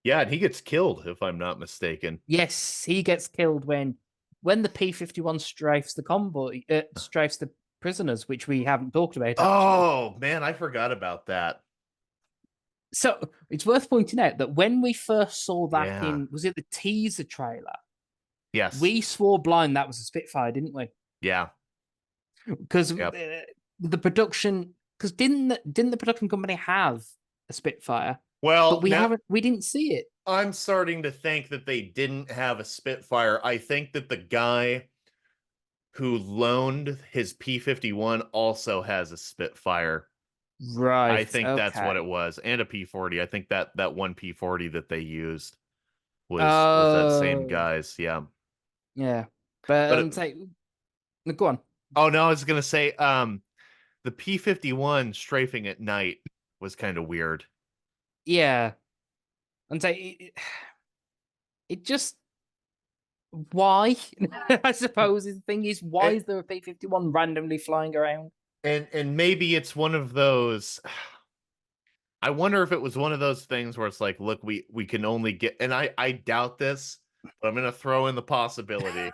Yeah, and he gets killed, if I'm not mistaken. Yes, he gets killed when the P-51 strafes the convoy, strafes the prisoners, which we haven't talked about actually. Oh man, I forgot about that. So it's worth pointing out that when we first saw that Yeah. was it the teaser trailer? Yes. We swore blind that was a Spitfire, didn't we? Yeah. Because Yep. the production, because didn't the production company have a Spitfire? But Well, now we didn't see it. I'm starting to think that they didn't have a Spitfire. I think that the guy who loaned his P-51 also has a Spitfire. I Right. think that's what it Okay. was, and a P-40. I think that one P-40 that they used was that same Oh, guy's. Yeah. yeah. But But say, go on. oh no, I was gonna say the P-51 strafing at night was kind of weird. Yeah. And say it just why? I suppose the thing is, why And is there a P-51 randomly flying around? and maybe it's one of those. I wonder if it was one of those things where it's like, look, we can only get, and I doubt this, but I'm gonna throw in the possibility.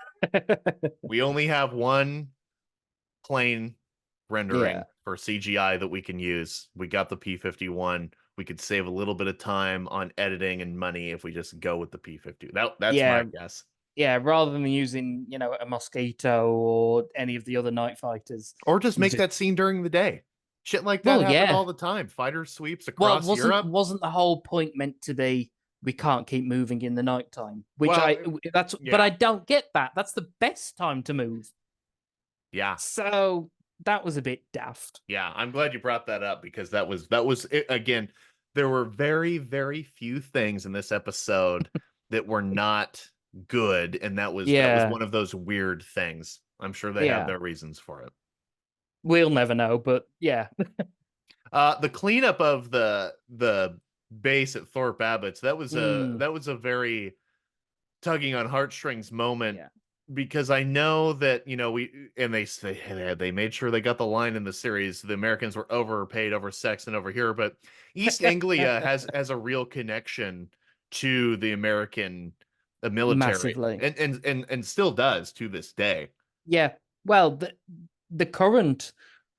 We only have one plane Yeah. rendering for CGI that we can use. We got the P-51. We could save a little bit of time on editing and money if we just go with the P-50. That's my Yeah. guess. Yeah. Rather than using, a Mosquito or any of the other night fighters. Or just You make just that scene during the day. Shit like that Well, happen yeah. all the time. Fighter sweeps Well, across wasn't Europe. wasn't the whole point meant to be we can't keep moving in the nighttime. Which Well, but yeah. I don't get that. That's the best time to move. Yeah. So that was a bit daft. Yeah, I'm glad you brought that up because that was it, again, there were very, very few things in this episode that were not good, and that was Yeah, one of those weird things. I'm sure they have yeah. their reasons for it. We'll never know, but yeah. The cleanup of the base at Thorpe Abbott's, Mm, that was a very tugging on heartstrings moment yeah. because I know that they made sure they got the line in the series. The Americans were overpaid, oversexed, and over here, but East Anglia has a real connection to the American military, Massively. and still does to this day. Yeah. Well, the current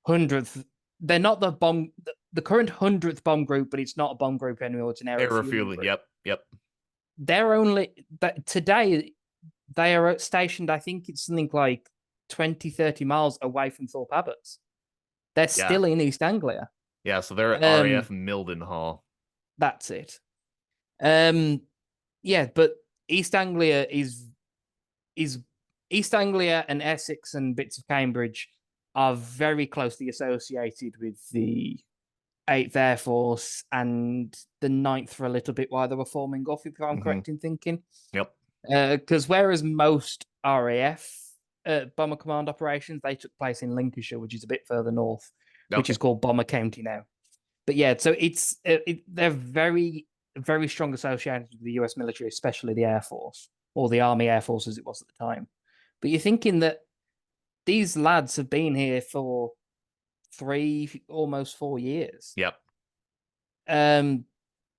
100th, they're not the current 100th bomb group, but it's not a bomb group anymore. It's an air Air refueling refueling, group. yep, yep. They're only that today they are stationed, I think it's something like 20, 30 miles away from Thorpe Abbott's. They're Yeah, still in East Anglia. yeah. So they're at Um, RAF Mildenhall. that's it. Um, yeah, but East Anglia is East Anglia and Essex and bits of Cambridge are very closely associated with the 8th Air Force and the 9th for a little bit while they were forming off, if I'm Hmm. correct in thinking. Yep. Because whereas most RAF Bomber Command operations, they took place in Lincolnshire, which is a bit further north, which Okay. is called Bomber County now. But yeah, so they're very, very strong associated with the US military, especially the Air Force, or the Army Air Force as it was at the time. But you're thinking that these lads have been here for almost 4 years. Yep. Um,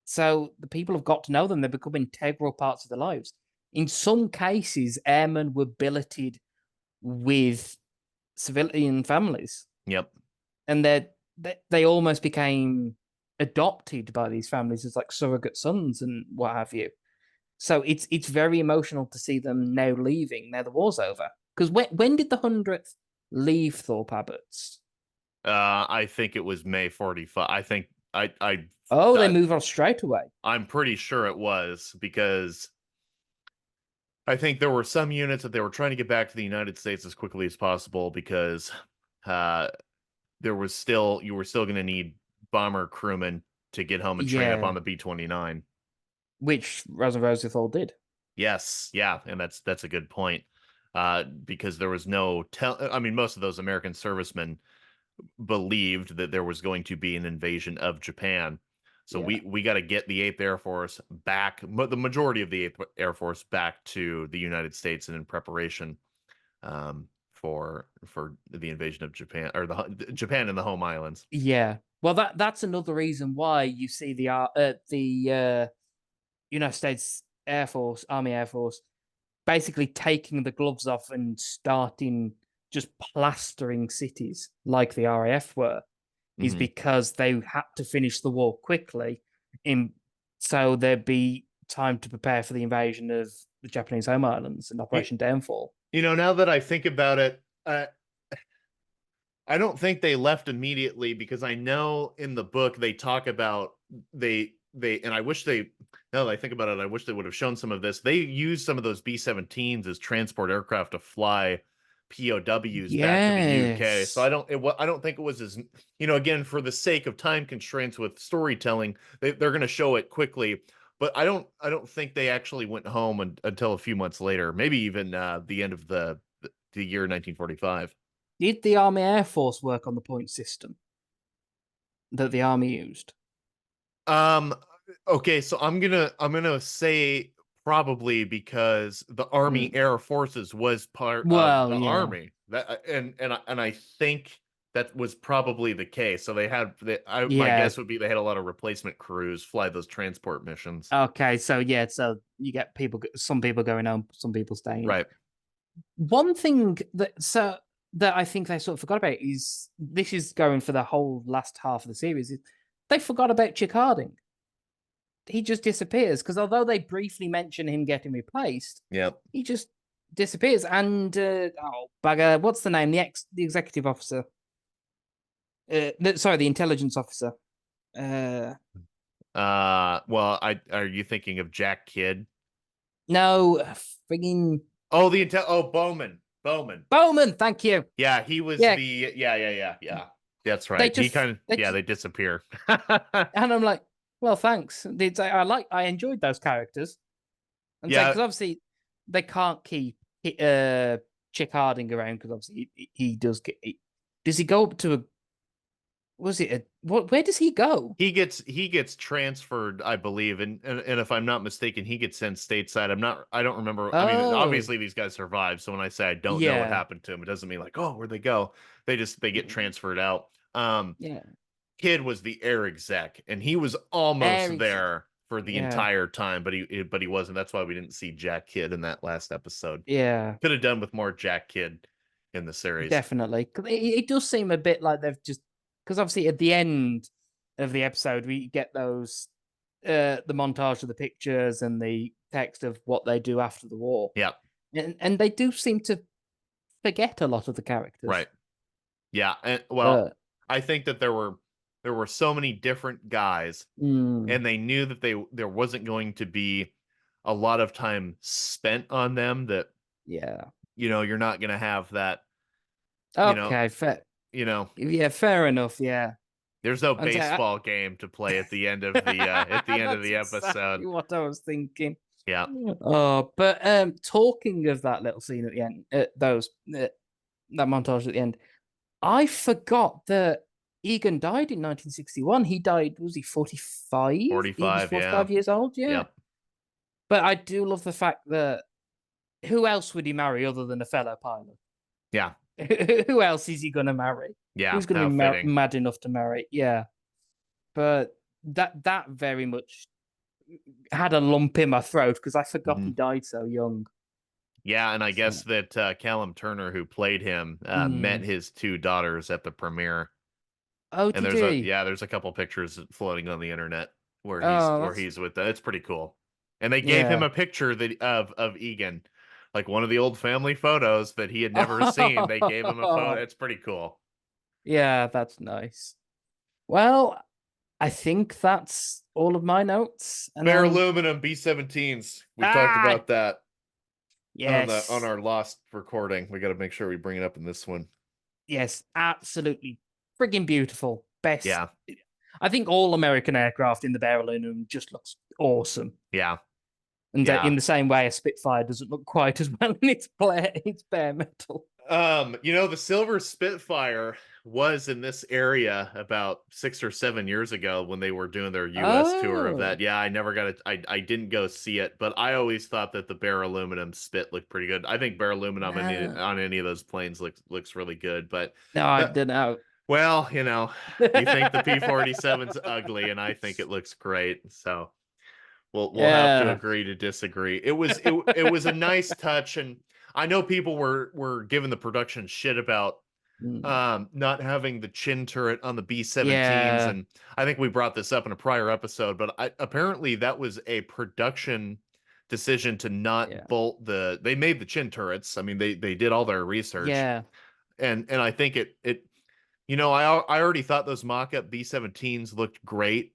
so the people have got to know them. They've become integral parts of their lives. In some cases, airmen were billeted with civilian families, Yep. and they almost became adopted by these families as like surrogate sons and what have you. So it's very emotional to see them now leaving. Now the war's over. Because when did the 100th leave Thorpe Abbott's? I think it was May 45. I think Oh, they I move on straight away. I'm pretty sure it was because I think there were some units that they were trying to get back to the United States as quickly as possible because uh you were still going to need bomber crewmen to get home and train up Yeah, on the B-29. which Rosenthal did. Yes, yeah, and that's a good point. Because there was I mean, most of those American servicemen believed that there was going to be an invasion of Japan. So Yeah. we got to get the 8th Air Force back, the majority of the 8th Air Force back to the United States and in preparation for the invasion of Japan, or the Japan and the home islands. Yeah. Well, that's another reason why you see the United States Air Force, Army Air Force, basically taking the gloves off and starting just plastering cities like the RAF were, is Hmm. because they had to finish the war quickly, in so there'd be time to prepare for the invasion of the Japanese home islands and Operation Downfall. Now that I think about it, I don't think they left immediately because I know in the book they talk about and I wish now that I think about it, I wish they would have shown some of this. They used some of those B-17s as transport aircraft to fly POWs back to the UK. So Yes. I don't think it was as, again, for the sake of time constraints with storytelling, they're going to show it quickly. But I don't think they actually went home until a few months later, maybe even the end of the year 1945. Did the Army Air Force work on the point system that the Army used? Um, okay, so I'm gonna say probably because the Army Mm. Air Forces was part of Well, the yeah. Army. That and I think that was probably the case. So my Yeah. guess would be they had a lot of replacement crews fly those transport missions. Okay, so yeah, so you get some people going home, some people staying. Right. One thing that I think they sort of forgot about is this is going for the whole last half of the series. Is they forgot about Chick Harding. He just disappears because although they briefly mention him getting replaced, Yep. he just disappears. And oh bugger, what's the name? The executive officer. Sorry, the intelligence officer. Uh, Well, are you thinking of Jack Kidd? No, frigging Oh, Bowman. Bowman. Bowman. Thank you. Yeah, he was Yeah, the yeah. That's they right. He just kind of they just they disappear. and I'm like, well, thanks. I enjoyed those characters, and so Yeah, because obviously they can't keep Chick Harding around because obviously he does get. Does he go up to a? Was it a what? Where does he go? he gets transferred, I believe, and if I'm not mistaken, he gets sent stateside. I don't remember. I mean, Oh, obviously these guys survive, so when I say I don't know what yeah, happened to him, it doesn't mean like, oh, where'd they go? They get transferred out. yeah. Kid was the air exec, and he was almost Eric, there for the yeah, entire time, but he wasn't. That's why we didn't see Jack Kidd in that last episode. yeah. Could have done with more Jack Kidd in the series. Definitely. 'Cause it does seem a bit like they've just because obviously at the end of the episode we get those the montage of the pictures and the text of what they do after the war. Yeah, And they do seem to forget a lot of the characters. right. Yeah, and well, But I think that there were so many different guys, mm, and they knew that there wasn't going to be a lot of time spent on them. That yeah. you're not going to have that. You know, Okay, fair. you know, Yeah, fair enough, yeah. there's no And so, baseball game to play at the end of that's the episode. exactly what I was thinking. Yeah, Oh, but talking of that little scene at the end, that montage at the end, I forgot that Egan died in 1961. He died, was he 45? He was 45. Yeah, 45 years old, yeah. yep, But I do love the fact that who else would he marry other than a fellow pilot? yeah, Who else is he going to marry? yeah. Who's going to How be fitting. mad enough to marry? Yeah. But that very much had a lump in my throat because I forgot he Mhm. died so young. Yeah, and I So, guess that Callum Turner, who played him, met mm. his two daughters at the premiere. Oh, And did he? there's a couple pictures floating on the internet where he's Oh, where that's he's with them. It's pretty cool. And they gave him yeah. a picture of Egan, like one of the old family photos that he had never seen. They gave him a photo. Oh, It's pretty cool. yeah, that's nice. Well, I think that's all of my notes. And Bare then, aluminum B-17s. We talked ah, about that on yes, our lost recording. We got to make sure we bring it up in this one. yes, absolutely friggin' beautiful. Best. Yeah. I think all American aircraft in the bare aluminum just looks awesome. Yeah. And in Yeah. the same way, a Spitfire doesn't look quite as well in its bare metal. The Silver Spitfire was in this area about 6 or 7 years ago when they were doing their US tour of that. Oh, Yeah, I never got it. I didn't go see it, but I always thought that the bare aluminum spit looked pretty good. I think bare aluminum no, on any of those planes looks really good. But no, I uh, don't know. well, you think the P-47's ugly, and I think it looks great. So we'll have to Yeah. agree to disagree. It was a nice touch, and I know people were giving the production shit about Mm. not having the chin turret on the B-17s, Yeah. and I think we brought this up in a prior episode, but apparently that was a production decision to not Yeah. bolt they made the chin turrets. I mean, they did all their research, Yeah. and I think I already thought those mock-up B-17s looked great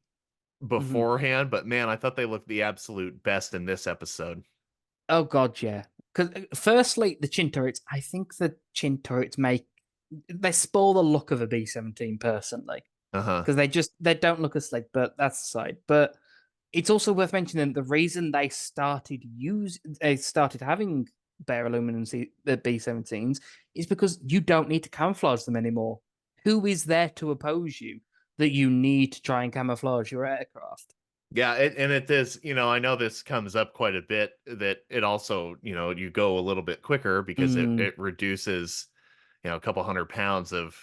Mhm. beforehand, but man, I thought they looked the absolute best in this episode. Oh God, yeah. Because firstly, the chin turrets. I think the chin turrets they spoil the look of a B-17 personally Uh-huh. because they don't look as slick. But that's aside. But it's also worth mentioning the reason they started having bare aluminum the B-17s is because you don't need to camouflage them anymore. Who is there to oppose you that you need to try and camouflage your aircraft? Yeah, and it is, I know this comes up quite a bit that it also, you go a little bit quicker because it Mm, it reduces, a couple 100 pounds of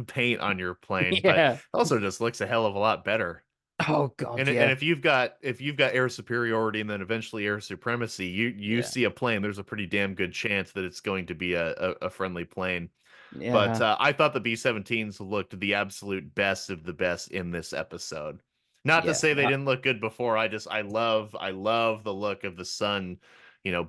paint on your plane, but yeah. also just looks a hell of a lot better. Oh God, And yeah. if you've got air superiority and then eventually air supremacy, you Yeah. see a plane, there's a pretty damn good chance that it's going to be a friendly plane. But Yeah. I thought the B-17s looked the absolute best of the best in this episode. Not to Yeah. say they didn't look good before. I love the look of the sun,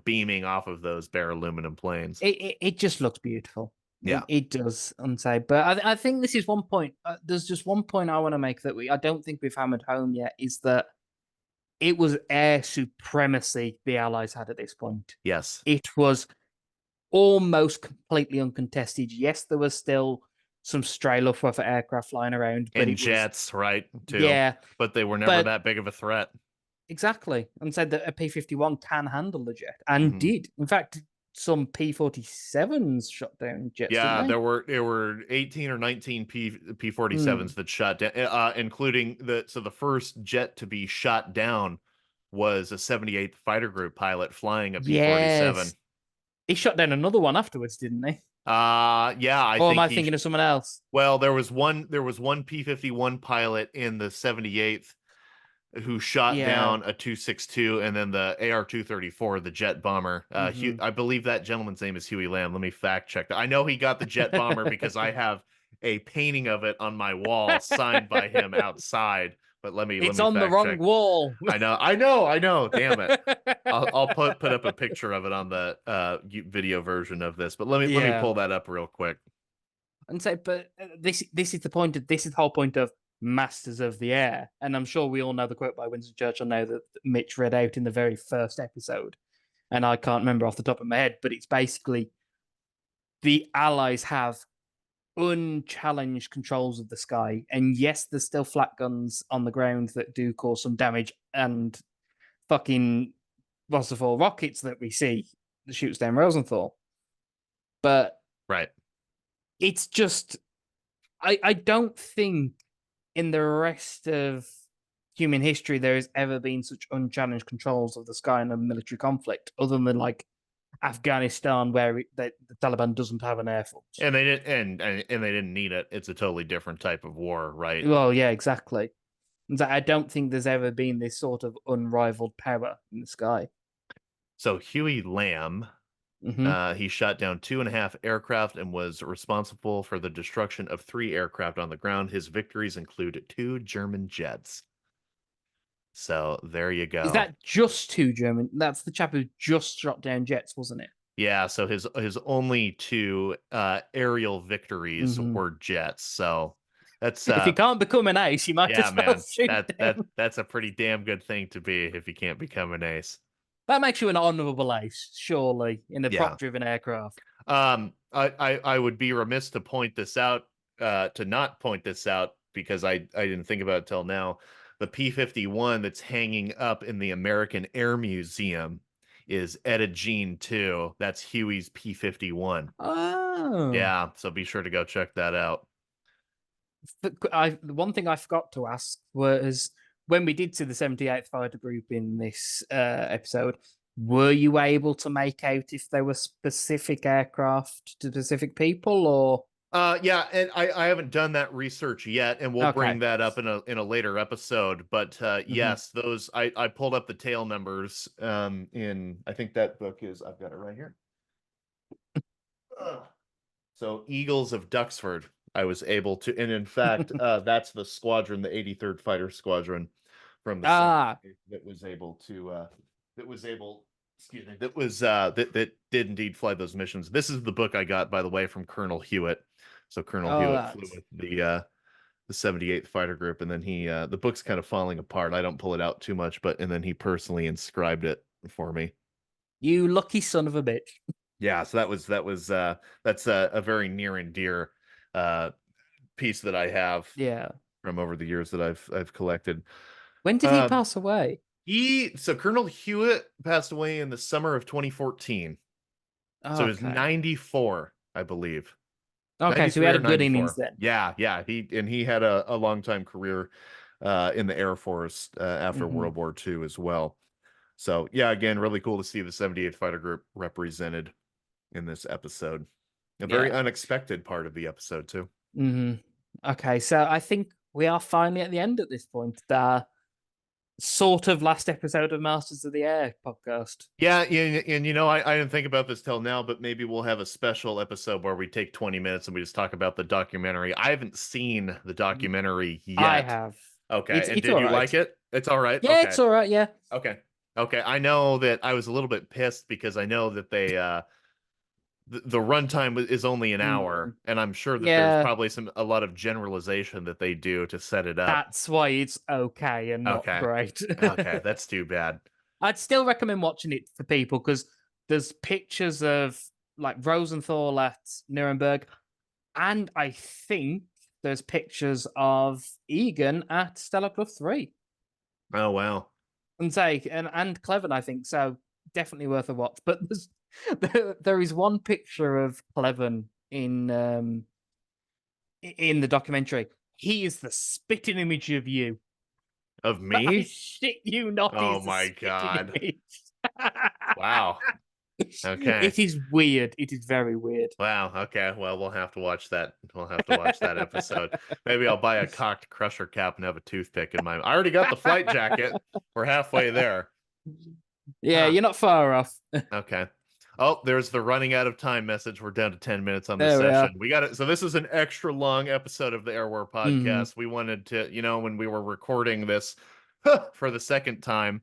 beaming off of those bare aluminum planes. It just looks beautiful. Yeah. It does, unsaid. But I think this is one point. There's just one point I want to make that I don't think we've hammered home yet, is that it was air supremacy the Allies had at this point. Yes. It was almost completely uncontested. Yes, there was still some stray Luftwaffe aircraft flying around, but And it was, jets, right? Too. yeah, But they were never but that big of a threat. exactly, and said that a P-51 can handle the jet, and Mhm. did. In fact, some P-47s shot down jets, didn't Yeah, they? there were 18 or 19 P-47s Hmm. that shot down, including the first jet to be shot down was a 78th Fighter Group pilot flying a P-47. Yes. He shot down another one afterwards, didn't he? Yeah, I Or am think I thinking of someone else? well, there was one P-51 pilot in the 78th who shot Yeah. down a 262, and then the AR-234, the jet bomber. Hmm. I believe that gentleman's name is Huey Lamb. Let me fact check that. I know he got the jet bomber because I have a painting of it on my wall signed by him outside. But let It's me on the fact wrong check. wall. I know. Damn it. I'll put up a picture of it on the video version of this. But let me Yeah. pull that up real quick. And so, but this is the point of this is the whole point of Masters of the Air, and I'm sure we all know the quote by Winston Churchill now that Mitch read out in the very first episode, and I can't remember off the top of my head, but it's basically the Allies have unchallenged controls of the sky, and yes, there's still flat guns on the ground that do cause some damage, and fucking what's the for rockets that we see that shoots down Rosenthal, but Right. it's just I don't think in the rest of human history there has ever been such unchallenged controls of the sky in a military conflict, other than like Afghanistan, where the Taliban doesn't have an air force. And they didn't and they didn't need it. It's a totally different type of war, right? Well, yeah, exactly. I don't think there's ever been this sort of unrivaled power in the sky. So Huey Lamb, Hmm. he shot down 2.5 aircraft and was responsible for the destruction of 3 aircraft on the ground. His victories include 2 German jets. So there you Is go. that just two German? That's the chap who just shot down jets, wasn't it? Yeah, so his only 2 aerial victories Hmm. were jets. So that's If he can't become an ace, you might yeah, as well man. shoot down. That's a pretty damn good thing to be if you can't become an ace. That makes you an honourable ace, surely, in a Yeah. prop-driven aircraft. I would be remiss to point this out, to not point this out because I didn't think about it till now. The P-51 that's hanging up in the American Air Museum is Etta Jean 2. That's Huey's P-51. Oh. Yeah, so be sure to go check that out. The one thing I forgot to ask was when we did see the 78th Fighter Group in this episode, were you able to make out if there were specific aircraft to specific people, or Yeah, and I haven't done that research yet, and we'll bring okay? that up in a later episode. But Hmm. yes, those I pulled up the tail numbers in I think that book is I've got it right here. Ugh. So Eagles of Duxford, I was able to, and in fact, that's the squadron, the 83rd Fighter Squadron from the Ah, 78th that was able to that was able excuse me that did indeed fly those missions. This is the book I got, by the way, from Colonel Hewitt. So Colonel oh, Hewitt flew that's with the 78th Fighter Group, and then he the book's kind of falling apart. I don't pull it out too much, but and then he personally inscribed it for me. you lucky son of a bitch. Yeah, so that's a very near and dear uh piece that I have Yeah. from over the years that I've collected. When did he Um pass away? he so Colonel Hewitt passed away in the summer of 2014. So he was Okay. 94, I believe. Okay, so we 93 had or a good innings 94. then. Yeah, he had a long time career in the Air Force after Hmm. World War II as well. So yeah, again, really cool to see the 78th Fighter Group represented in this episode. A very Yeah. unexpected part of the episode too. Hmm. Okay, so I think we are finally at the end at this point. The sort of last episode of Masters of the Air podcast. Yeah, and you know, I didn't think about this till now, but maybe we'll have a special episode where we take 20 minutes and we just talk about the documentary. I haven't seen the documentary I yet. have. Okay, and It's did all you right. like it? It's all right. Yeah, Okay. it's all right. Yeah. Okay. Okay. I know that I was a little bit pissed because I know that the runtime is only an hour, and I'm sure that there's Yeah, probably a lot of generalization that they do to set it up. that's why it's okay and not Okay. great. Okay, that's too bad. I'd still recommend watching it for people because there's pictures of like Rosenthal at Nuremberg, and I think there's pictures of Egan at Stellar Club 3. Oh wow. And say and Cleven, I think so. Definitely worth a watch. But there is one picture of Cleven in the documentary. He is the spitting image of you. Of I me? shit you not. Oh He's the my spitting god. image. Wow. Okay. It is weird. It is very weird. Wow. Okay. Well, we'll have to watch that. We'll have to watch that episode. Maybe I'll buy a cocked crusher cap and have a toothpick in my. I already got the flight jacket. We're halfway there. Yeah, Huh. you're not far off. Okay. Oh, there's the running out of time message. We're down to 10 minutes on this There we are. session. We got it. So this is an extra long episode of the Air War podcast. We wanted to, when we were recording this for the second time,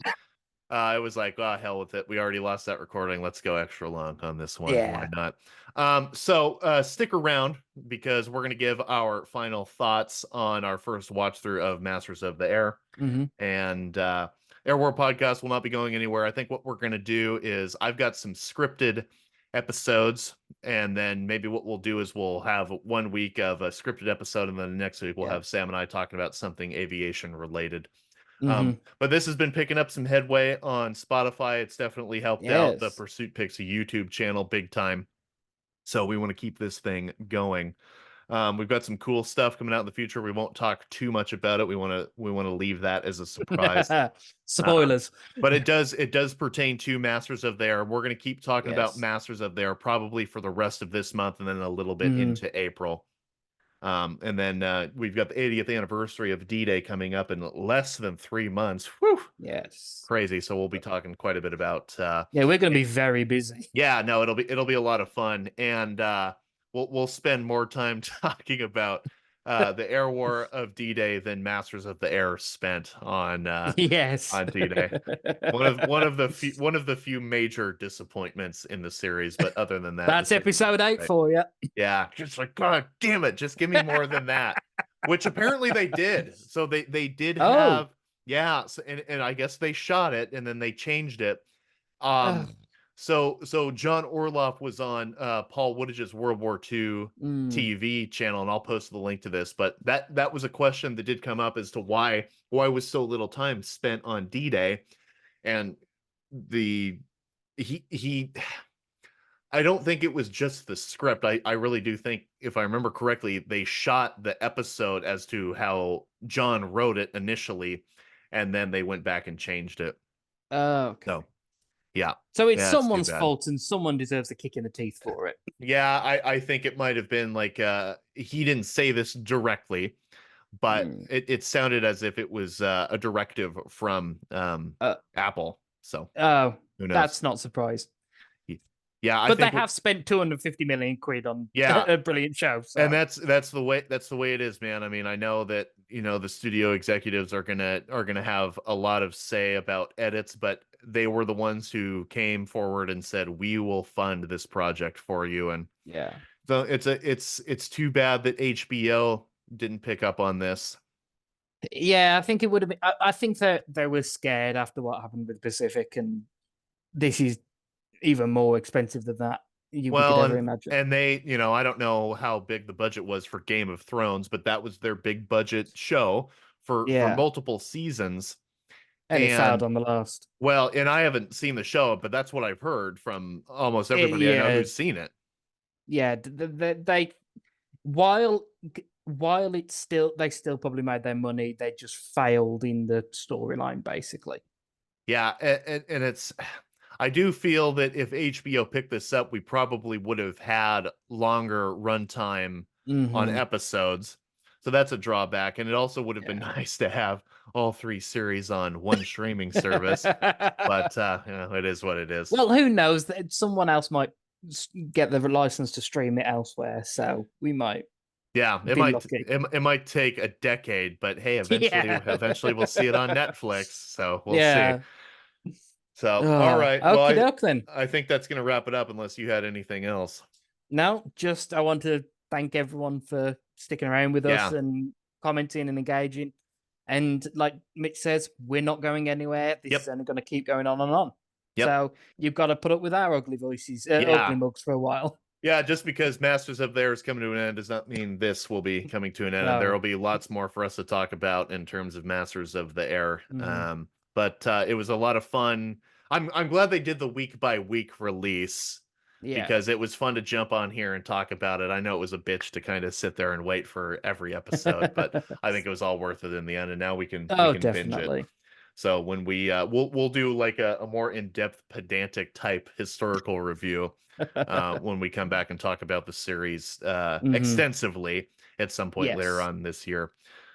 it was like, oh, hell with it. We already lost that recording. Let's go extra long on this one. Why Yeah. not? So stick around because we're going to give our final thoughts on our first watch through of Masters of the Air. And Air War podcast will not be going anywhere. I think what we're going to do is I've got some scripted episodes, and then maybe what we'll do is we'll have 1 week of a scripted episode, and then the next week we'll have Sam and I talking about something aviation related. But this has been picking up some headway on Spotify. It's definitely helped out the Yes. Pursuit Pixie YouTube channel big time. So we want to keep this thing going. We've got some cool stuff coming out in the future. We won't talk too much about it. We want to leave that as a surprise. Spoilers. But it does pertain to Masters of the Air. We're going to keep talking about Yes. Masters of the Air probably for the rest of this month and then a little bit into April. And then we've got the 80th anniversary of D-Day coming up in less than 3 months. Whew, Yes. crazy. So we'll be talking quite a bit about. Yeah, we're going to be very busy. Yeah, no, it'll be a lot of fun, and we'll spend more time talking about the Air War of D-Day than Masters of the Air spent on Yes. on D-Day. One of the few major disappointments in the series, but other than that, That's episode 8 for you. Yeah, just like, God damn it, just give me more than that. Which apparently they did. So they did have, yeah, so, and I guess they shot it and then they changed it. So John Orloff was on Paul Woodidge's World War II TV channel, and I'll post the link to this. But that was a question that did come up as to why was so little time spent on D-Day, and he I don't think it was just the script. I really do think, if I remember correctly, they shot the episode as to how John wrote it initially, and then they went back and changed it. Okay. So, yeah. So it's Yeah, someone's fault, and someone deserves a kick in the teeth for it. Yeah, I think it might have been like he didn't say this directly, but it sounded as if it was a directive from Apple. So, who knows? That's not surprised. Yeah, but they have spent 250 million quid on a brilliant show. So. And that's the way it is, man. I mean, I know that the studio executives are gonna have a lot of say about edits, but they were the ones who came forward and said, "We will fund this project for you." And yeah, so it's too bad that HBO didn't pick up on this. Yeah, I think it would have been. I think that they were scared after what happened with Pacific, and this is even more expensive than that we could ever imagine. And they, I don't know how big the budget was for Game of Thrones, but that was their big budget show for multiple seasons. And it failed on the last. Well, and I haven't seen the show, but that's what I've heard from almost everybody I know who's seen it. Yeah, they while it's still, they still probably made their money, they just failed in the storyline, basically. Yeah, and it's, I do feel that if HBO picked this up, we probably would have had longer runtime on episodes. So that's a drawback. And it also would have been nice to have all 3 series on one streaming service. But it is what it is. Well, who knows? That someone else might get the license to stream it elsewhere. So we might. Yeah, it might take a decade, but hey, eventually we'll see it on Netflix. So we'll see. So, all right. Well, then. I think that's going to wrap it up unless you had anything else. No, just I want to thank everyone for sticking around with us Yeah. and commenting and engaging. And like Mitch says, we're not going anywhere. This is Yep. only going to keep going on and on. Yep. So you've got to put up with our ugly voices, ugly Yeah. mugs for a while. Yeah, just because Masters of There is coming to an end does not mean this will be coming to an end. And there will No. be lots more for us to talk about in terms of Masters of the Air. Mhm. But it was a lot of fun. I'm glad they did the week by week release Yeah. because it was fun to jump on here and talk about it. I know it was a bitch to kind of sit there and wait for every episode, but I think it was all worth it in the end. And now we Oh, can binge it. definitely. So when we'll do like a more in-depth pedantic type historical review when we come back and talk about the series Hmm. extensively at some point later Yes. on this year.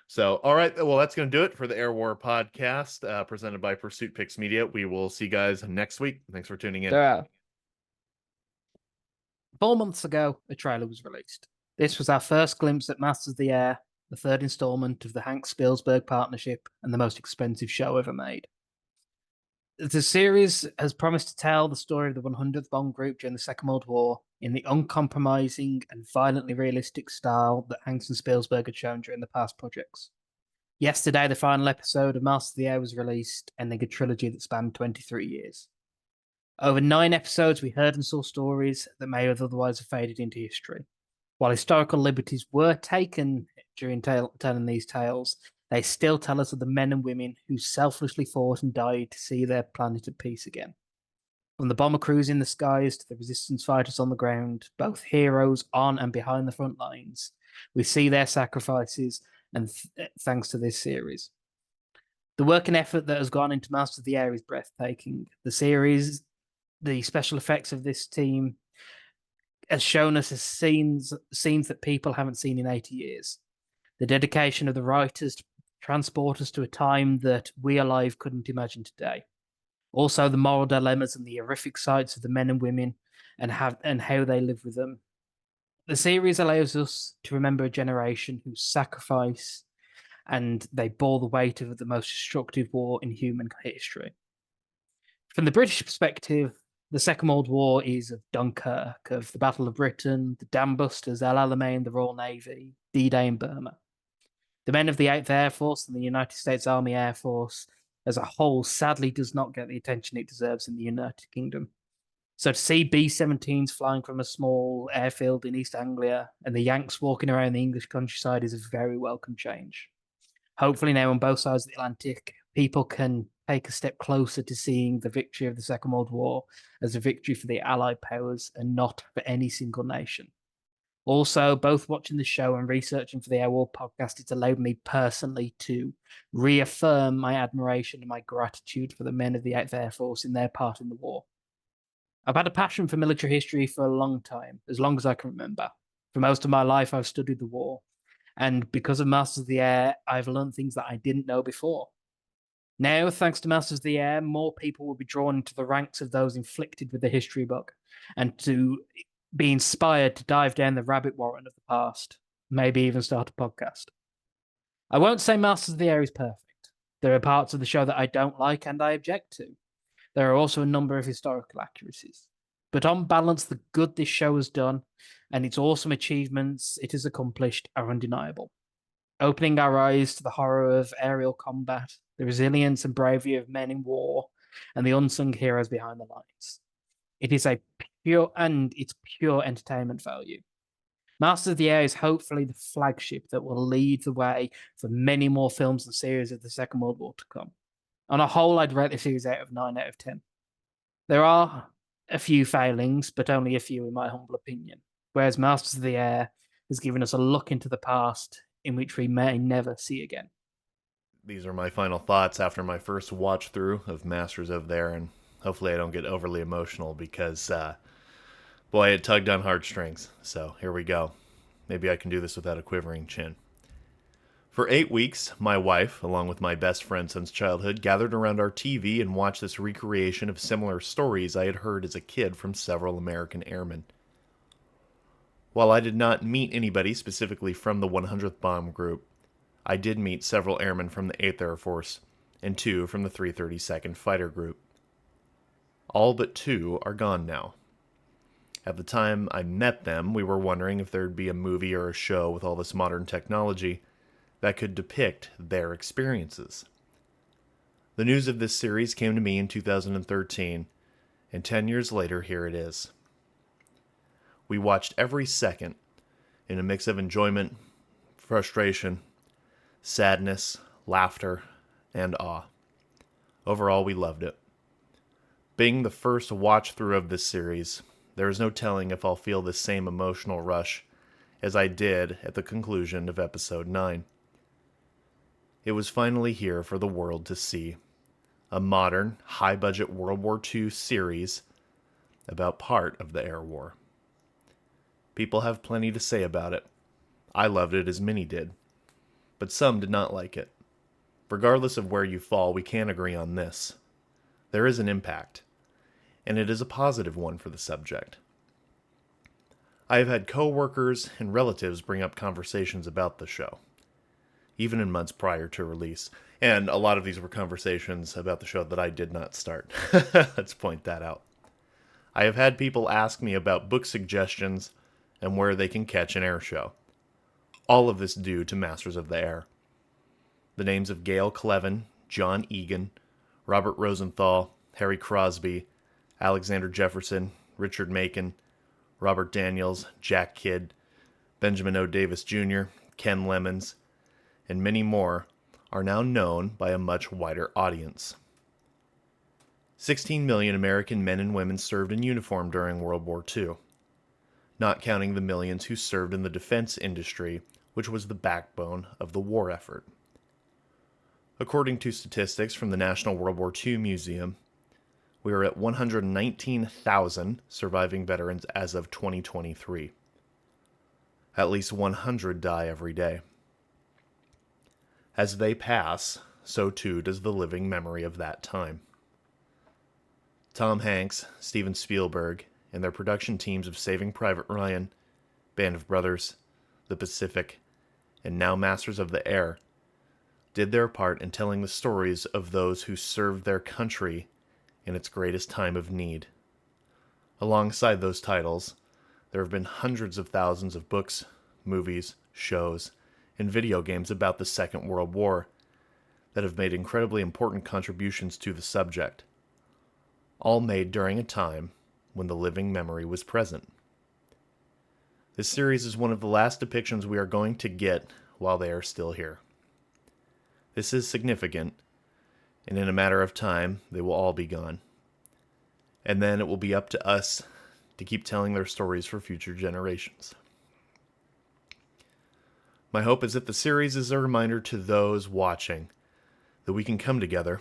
So, all right, well, that's going to do it for the Air War podcast presented by Pursuit Picks Media. We will see you guys next week. Thanks for tuning in. There are. 4 months ago, a trailer was released. This was our first glimpse at Masters of the Air, the third installment of the Hank Spielberg partnership and the most expensive show ever made. The series has promised to tell the story of the 100th Bomb Group during the Second World War in the uncompromising and violently realistic style that Hanks and Spielberg had shown during the past projects. Yesterday, the final episode of Masters of the Air was released, ending a trilogy that spanned 23 years. Over 9 episodes, we heard and saw stories that may have otherwise have faded into history. While historical liberties were taken during telling these tales, they still tell us of the men and women who selflessly fought and died to see their planet at peace again. From the bomber crews in the skies to the resistance fighters on the ground, both heroes on and behind the front lines, we see their sacrifices and thanks to this series. The work and effort that has gone into Master of the Air is breathtaking. The series, the special effects of this team has shown us scenes that people haven't seen in 80 years. The dedication of the writers to transport us to a time that we alive couldn't imagine today. Also, the moral dilemmas and the horrific sides of the men and women and how they live with them. The series allows us to remember a generation whose sacrifice and they bore the weight of the most destructive war in human history. From the British perspective, the Second World War is of Dunkirk, of the Battle of Britain, the Dam Busters, El Alamein, the Royal Navy, D-Day in Burma. The men of the 8th Air Force and the United States Army Air Force as a whole sadly does not get the attention it deserves in the United Kingdom. So to see B-17s flying from a small airfield in East Anglia and the Yanks walking around the English countryside is a very welcome change. Hopefully now on both sides of the Atlantic, people can take a step closer to seeing the victory of the Second World War as a victory for the Allied powers and not for any single nation. Also, both watching the show and researching for the Air War podcast, it's allowed me personally to reaffirm my admiration and my gratitude for the men of the 8th Air Force in their part in the war. I've had a passion for military history for a long time, as long as I can remember. For most of my life, I've studied the war. And because of Masters of the Air, I've learned things that I didn't know before. Now, thanks to Masters of the Air, more people will be drawn into the ranks of those inflicted with the history book and to be inspired to dive down the rabbit warren of the past, maybe even start a podcast. I won't say Masters of the Air is perfect. There are parts of the show that I don't like and I object to. There are also a number of historical accuracies. But on balance, the good this show has done and its awesome achievements it has accomplished are undeniable. Opening our eyes to the horror of aerial combat, the resilience and bravery of men in war, and the unsung heroes behind the lines. It is it's pure entertainment value. Masters of the Air is hopefully the flagship that will lead the way for many more films and series of the Second World War to come. On a whole, I'd rate the series out of 9 out of 10. There are a few failings, but only a few in my humble opinion, whereas Masters of the Air has given us a look into the past in which we may never see again. These are my final thoughts after my first watch through of Masters of There, and hopefully I don't get overly emotional because, boy, it tugged on heartstrings. So here we go. Maybe I can do this without a quivering chin. For 8 weeks, my wife, along with my best friend since childhood, gathered around our TV and watched this recreation of similar stories I had heard as a kid from several American airmen. While I did not meet anybody specifically from the 100th Bomb Group, I did meet several airmen from the 8th Air Force and 2 from the 332nd Fighter Group. All but 2 are gone now. At the time I met them, we were wondering if there'd be a movie or a show with all this modern technology that could depict their experiences. The news of this series came to me in 2013, and 10 years later, here it is. We watched every second in a mix of enjoyment, frustration, sadness, laughter, and awe. Overall, we loved it. Being the first watch through of this series, there is no telling if I'll feel the same emotional rush as I did at the conclusion of episode 9. It was finally here for the world to see. A modern, high-budget World War II series about part of the air war. People have plenty to say about it. I loved it as many did, but some did not like it. Regardless of where you fall, we can agree on this. There is an impact, and it is a positive one for the subject. I have had co-workers and relatives bring up conversations about the show, even in months prior to release. And a lot of these were conversations about the show that I did not start. Let's point that out. I have had people ask me about book suggestions and where they can catch an air show. All of this due to Masters of the Air. The names of Gail Clevin, John Egan, Robert Rosenthal, Harry Crosby, Alexander Jefferson, Richard Macon, Robert Daniels, Jack Kidd, Benjamin O. Davis Jr., Ken Lemons, and many more are now known by a much wider audience. 16 million American men and women served in uniform during World War II, not counting the millions who served in the defense industry, which was the backbone of the war effort. According to statistics from the National World War II Museum, we are at 119,000 surviving veterans as of 2023. At least 100 die every day. As they pass, so too does the living memory of that time. Tom Hanks, Steven Spielberg, and their production teams of Saving Private Ryan, Band of Brothers, The Pacific, and now Masters of the Air, did their part in telling the stories of those who served their country in its greatest time of need. Alongside those titles, there have been hundreds of thousands of books, movies, shows, and video games about the Second World War that have made incredibly important contributions to the subject, all made during a time when the living memory was present. This series is one of the last depictions we are going to get while they are still here. This is significant, and in a matter of time, they will all be gone. And then it will be up to us to keep telling their stories for future generations. My hope is that the series is a reminder to those watching that we can come together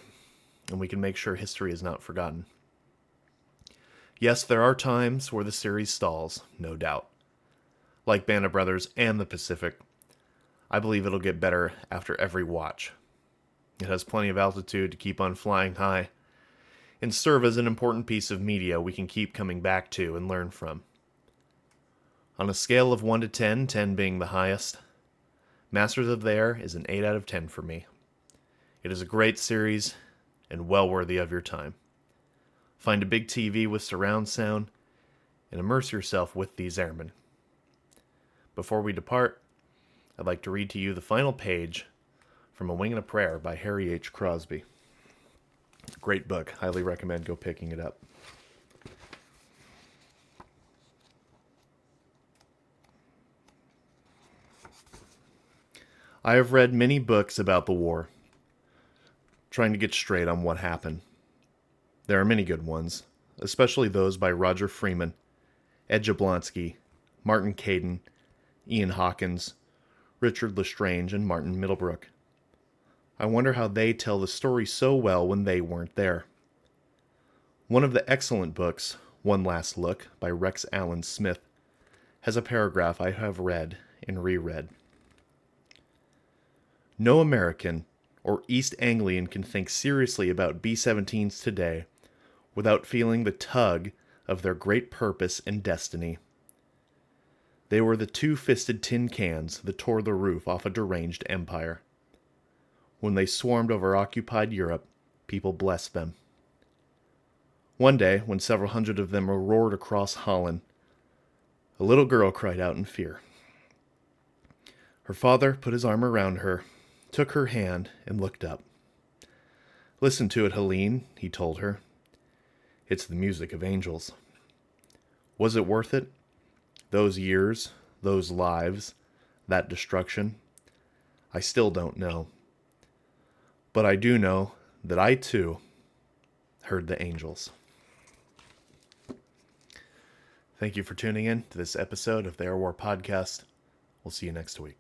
and we can make sure history is not forgotten. Yes, there are times where the series stalls, no doubt. Like Band of Brothers and The Pacific, I believe it'll get better after every watch. It has plenty of altitude to keep on flying high and serve as an important piece of media we can keep coming back to and learn from. On a scale of 1 to 10, 10 being the highest, Masters of the Air is an 8 out of 10 for me. It is a great series and well worthy of your time. Find a big TV with surround sound and immerse yourself with these airmen. Before we depart, I'd like to read to you the final page from A Wing and a Prayer by Harry H. Crosby. Great book. Highly recommend go picking it up. I have read many books about the war, trying to get straight on what happened. There are many good ones, especially those by Roger Freeman, Ed Jablonski, Martin Caidin, Ian Hawkins, Richard Lestrange, and Martin Middlebrook. I wonder how they tell the story so well when they weren't there. One of the excellent books, One Last Look, by Rex Allen Smith, has a paragraph I have read and reread. No American or East Anglian can think seriously about B-17s today without feeling the tug of their great purpose and destiny. They were the two-fisted tin cans that tore the roof off a deranged empire. When they swarmed over occupied Europe, people blessed them. One day, when several hundred of them roared across Holland, A little girl cried out in fear. Her father put his arm around her, took her hand, and looked up. Listen to it, Helene, he told her. It's the music of angels. Was it worth it? Those years, those lives, that destruction? I still don't know. But I do know that I, too, heard the angels. Thank you for tuning in to this episode of the Air War Podcast. We'll see you next week.